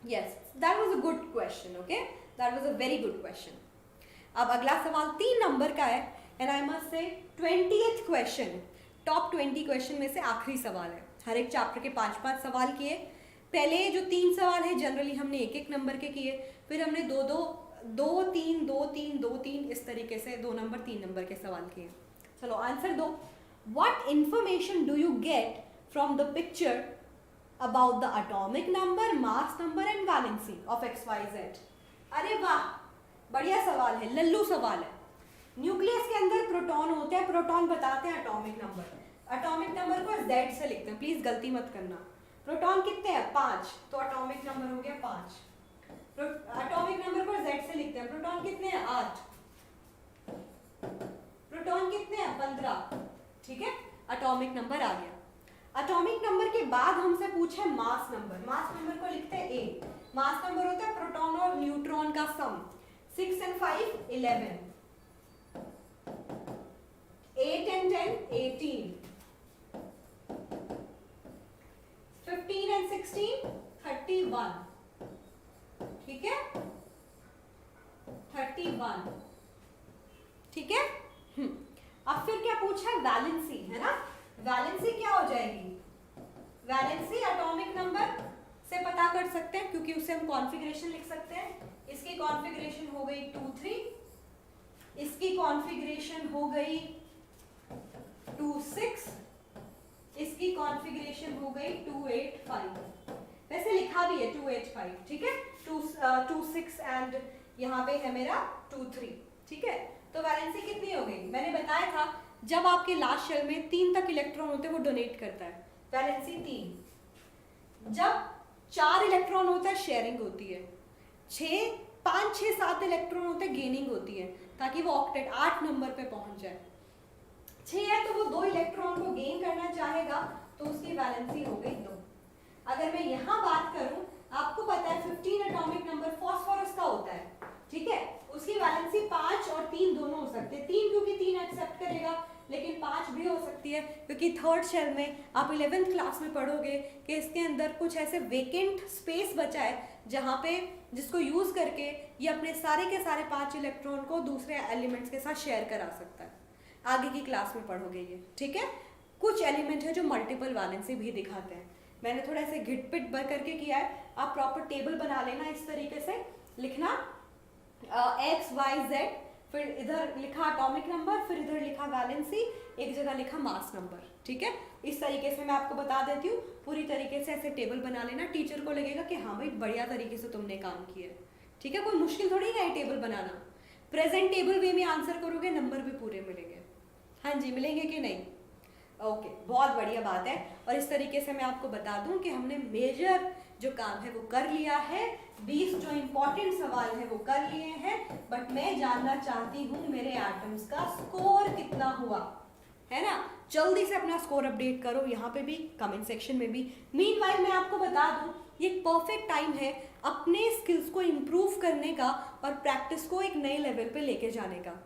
yes, that was a good question, okay, that was a very good question. अब अगला सवाल 3 number का है, and I must say 20th question, top 20 question में से आखिरी सवाल है। हर एक चैप्टर के 5-5 सवाल किए, पहले जो 3 सवाल है जनरली हमने 1-1 नंबर के किए, फिर हमने 2-2, 2-3, 2-3 इस तरीके से 2 नंबर 3 नंबर के सवाल किए। चलो आंसर दो। What information do you get from the picture about the atomic number, mass number and valency of XYZ? अरे वाह, बढ़िया सवाल है, लल्लू सवाल है। न्यूक्लियस के अंदर प्रोटॉन होते हैं, प्रोटॉन बताते हैं एटॉमिक नंबर, एटॉमिक नंबर को Z से लिखते हैं, प्लीज गलती मत करना। प्रोटॉन कितने हैं, 5, तो एटॉमिक नंबर हो गया 5। एटॉमिक नंबर को Z से लिखते हैं, प्रोटॉन कितने हैं, 8, प्रोटॉन कितने हैं, 15, ठीक है, एटॉमिक नंबर आ गया। एटॉमिक नंबर के बाद हमसे पूछे मास नंबर, मास नंबर को लिखते हैं A। मास नंबर होता है प्रोटॉन और न्यूट्रॉन का सम, 6 and 5 11, 8 and 10 18, 15 and 16 31, ठीक है 31, ठीक है। अब फिर क्या पूछा है, वैलेंसी है ना। वैलेंसी क्या हो जाएगी, वैलेंसी एटॉमिक नंबर से पता कर सकते हैं क्योंकि उससे हम कॉन्फ़िगरेशन लिख सकते हैं। इसकी कॉन्फ़िगरेशन हो गई 2 3, इसकी कॉन्फ़िगरेशन हो गई 2 6, इसकी कॉन्फ़िगरेशन हो गई 2 8 5। वैसे लिखा भी है 2 8 5, ठीक है 2 6 एंड यहाँ पे है मेरा 2 3, ठीक है। तो वैलेंसी कितनी हो गई, मैंने बताया था जब आपके लास्ट शेल में 3 तक इलेक्ट्रॉन होते हैं वो डोनेट करता है, वैलेंसी 3। जब 4 इलेक्ट्रॉन होता है शेयरिंग होती है, 5 6 7 इलेक्ट्रॉन होते हैं गेनिंग होती है, ताकि वो ऑक्टेट 8 नंबर पे पहुंच जाए। 6 है तो वो 2 इलेक्ट्रॉन को गेन करना चाहेगा तो उसकी वैलेंसी हो गई 2। अगर मैं यहाँ बात करूं, आपको पता है 15 एटॉमिक नंबर फास्फोरस का होता है, ठीक है, उसकी वैलेंसी 5 और 3 दोनों हो सकते हैं। 3 क्योंकि 3 एक्सेप्ट करेगा, लेकिन 5 भी हो सकती है क्योंकि थर्ड शेल में आप 11th क्लास में पढ़ोगे कि इसके अंदर कुछ ऐसे वेकेंट स्पेस बचा है जहाँ पे जिसको यूज करके ये अपने सारे के सारे 5 इलेक्ट्रॉन को दूसरे एलिमेंट्स के साथ शेयर करा सकता है। आगे की क्लास में पढ़ोगे ये, ठीक है। कुछ एलिमेंट है जो मल्टीपल वैलेंसी भी दिखाते हैं, मैंने थोड़ा ऐसे घिटपिट बर करके किया है। आप प्रॉपर टेबल बना लेना, इस तरीके से लिखना एक्स वाई जेड, फिर इधर लिखा एटॉमिक नंबर, फिर इधर लिखा वैलेंसी, एक जगह लिखा मास नंबर, ठीक है। इस तरीके से मैं आपको बता देती हूँ, पूरी तरीके से ऐसे टेबल बना लेना। टीचर को लगेगा कि हाँ भाई बढ़िया तरीके से तुमने काम किया है, ठीक है। कोई मुश्किल थोड़ी है टेबल बनाना, प्रेजेंटेबल वे में आंसर करोगे नंबर भी पूरे मिलेंगे। हाँ जी, मिलेंगे कि नहीं, ओके बहुत बढ़िया बात है। और इस तरीके से मैं आपको बता दूं कि हमने मेजर जो काम है वो कर लिया है, 20 जो इम्पोर्टेंट सवाल है वो कर लिए हैं, बट मैं जानना चाहती हूँ मेरे एटम्स का स्कोर कितना हुआ, है ना। जल्दी से अपना स्कोर अपडेट करो, यहाँ पे भी कमेंट सेक्शन में भी। मीनवाइल मैं आपको बता दूं ये एक परफेक्ट टाइम है अपने स्किल्स को इम्प्रूव करने का और प्रैक्टिस को एक नए लेवल पे लेके जाने का।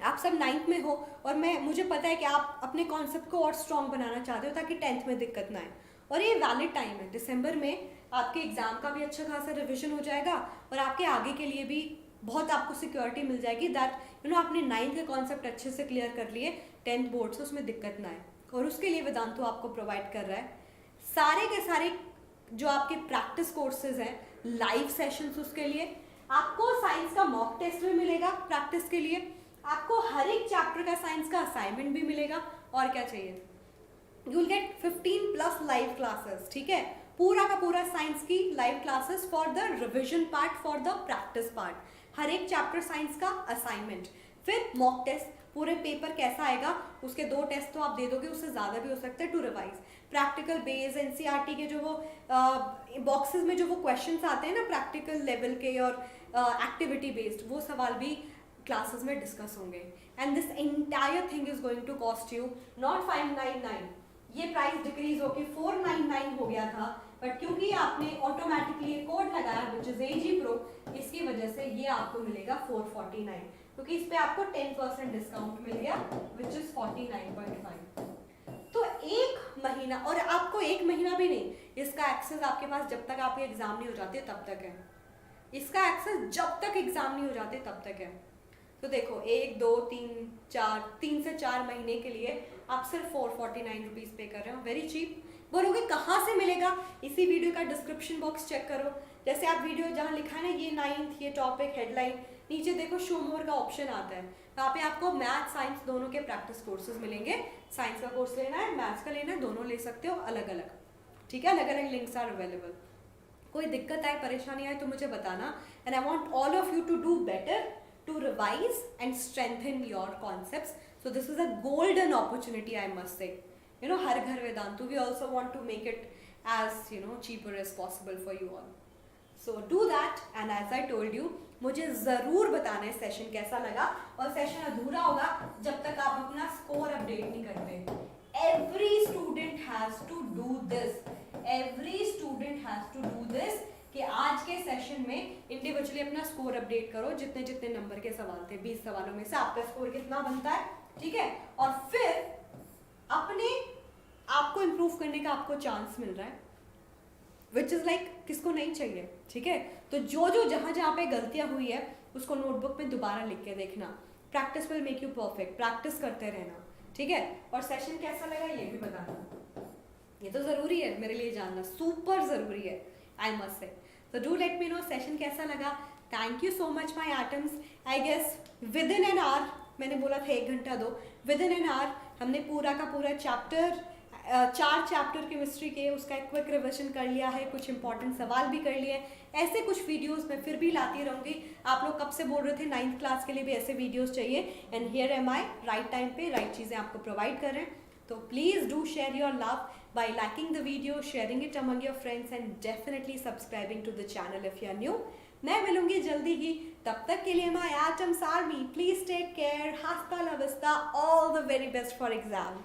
आप सब 9th में हो और मुझे पता है कि आप अपने कॉन्सेप्ट को और स्ट्रॉन्ग बनाना चाहते हो ताकि 10th में दिक्कत ना आए, और ये वैलिड टाइम है। दिसंबर में आपके एग्जाम का भी अच्छा खासा रिविजन हो जाएगा और आपके आगे के लिए भी बहुत आपको सिक्योरिटी मिल जाएगी दैट आपने 9th के कॉन्सेप्ट अच्छे से क्लियर कर लिए, 10th बोर्ड से उसमें दिक्कत ना आए। और उसके लिए वेदांतु आपको प्रोवाइड कर रहा है सारे के सारे जो आपके प्रैक्टिस कोर्सेज हैं, लाइव सेशंस, उसके लिए आपको साइंस का मॉक टेस्ट भी मिलेगा प्रैक्टिस के लिए, आपको हर एक चैप्टर का साइंस का असाइनमेंट भी मिलेगा, और क्या चाहिए। You will get 15+ live classes, ठीक है, पूरा का पूरा साइंस की live classes for the revision part, for the practice part, हर एक चैप्टर साइंस का असाइनमेंट, फिर मॉक टेस्ट, पूरे पेपर कैसा आएगा उसके 2 टेस्ट तो आप दे दोगे, उससे ज़्यादा भी हो सकता है to revise. Practical base NCERT के जो वो बॉक्सेस में जो वो क्वेश्चंस आते हैं ना प्रैक्टिकल लेवल के और एक्टिविटी बेस्ड, वो सवाल भी क्लासेस में डिस्कस होंगे। And this entire thing is going to cost you not 599, ये प्राइस डिक्रीज होके 499 हो गया था, बट क्योंकि आपने ऑटोमेटिकली कोड लगाया विच इज AG Pro, इसकी वजह से ये आपको मिलेगा 449, क्योंकि इस पे आपको 10% डिस्काउंट मिल गया विच इज 49.5। तो 1 महीना, और आपको 1 महीना भी नहीं, इसका एक्सेस आपके पास जब तक आपके एग्जाम नहीं हो जाते तब तक है, इसका एक्सेस जब तक एग्जाम नहीं हो जाते तब तक है। तो देखो 1 2 3 से 4 महीने के लिए आप सिर्फ 449 रुपीज़ पे कर रहे हो, वेरी चीप। बोलोगे कहाँ से मिलेगा, इसी वीडियो का डिस्क्रिप्शन बॉक्स चेक करो, जैसे आप वीडियो जहाँ लिखा है ना ये 9th, ये टॉपिक हेडलाइन, नीचे देखो शो मोर का ऑप्शन आता है, वहाँ पे आपको मैथ साइंस दोनों के प्रैक्टिस कोर्सेज मिलेंगे। साइंस का कोर्स लेना है, मैथ्स का लेना है, दोनों ले सकते हो अलग अलग, ठीक है, अलग अलग लिंक्स आर अवेलेबल। कोई दिक्कत आए, परेशानी आए तो मुझे बताना, and I want all of you to do better, to revise and strengthen your concepts. So this is a golden opportunity, I must say. Har Ghar Vedantu, we also want to make it as cheaper as possible for you all. So do that, and as I told you, मुझे ज़रूर बताना है session कैसा लगा, और session अधूरा होगा जब तक आप अपना स्कोर अपडेट नहीं करते। Every student has to do this. Every student has to do this. कि आज के सेशन में इंडिविजुअली अपना स्कोर अपडेट करो, जितने जितने नंबर के सवाल थे 20 सवालों में से आपका स्कोर कितना बनता है, ठीक है। और फिर अपने आपको इम्प्रूव करने का आपको चांस मिल रहा है, विच इज लाइक किसको नहीं चाहिए, ठीक है। तो जो जो जहां जहां पे गलतियां हुई है उसको नोटबुक में दोबारा लिख के देखना। Practice will make you perfect, practice करते रहना, ठीक है। और सेशन कैसा लगा ये भी बताना, ये तो जरूरी है मेरे लिए जानना, सुपर जरूरी है, आई मस्ट से। तो do let me know session कैसा लगा। Thank you so much my atoms. I guess within an hour, मैंने बोला था 1 घंटा दो, विद इन एन आवर हमने पूरा का पूरा चैप्टर 4 चैप्टर केमिस्ट्री के उसका एक क्विक रिविजन कर लिया है, कुछ इंपॉर्टेंट सवाल भी कर लिए। ऐसे कुछ वीडियोस मैं फिर भी लाती रहूँगी। आप लोग कब से बोल रहे थे 9th क्लास के लिए भी ऐसे वीडियोस चाहिए, and here am I, right time पे राइट चीज़ें आपको प्रोवाइड कर रहे हैं। तो please do share your love by liking the video, sharing it among your friends and definitely subscribing to the channel if you are new. मैं मिलूंगी जल्दी ही, तब तक के लिए my atoms army, please take care, hasta la vista, all the very best for exam.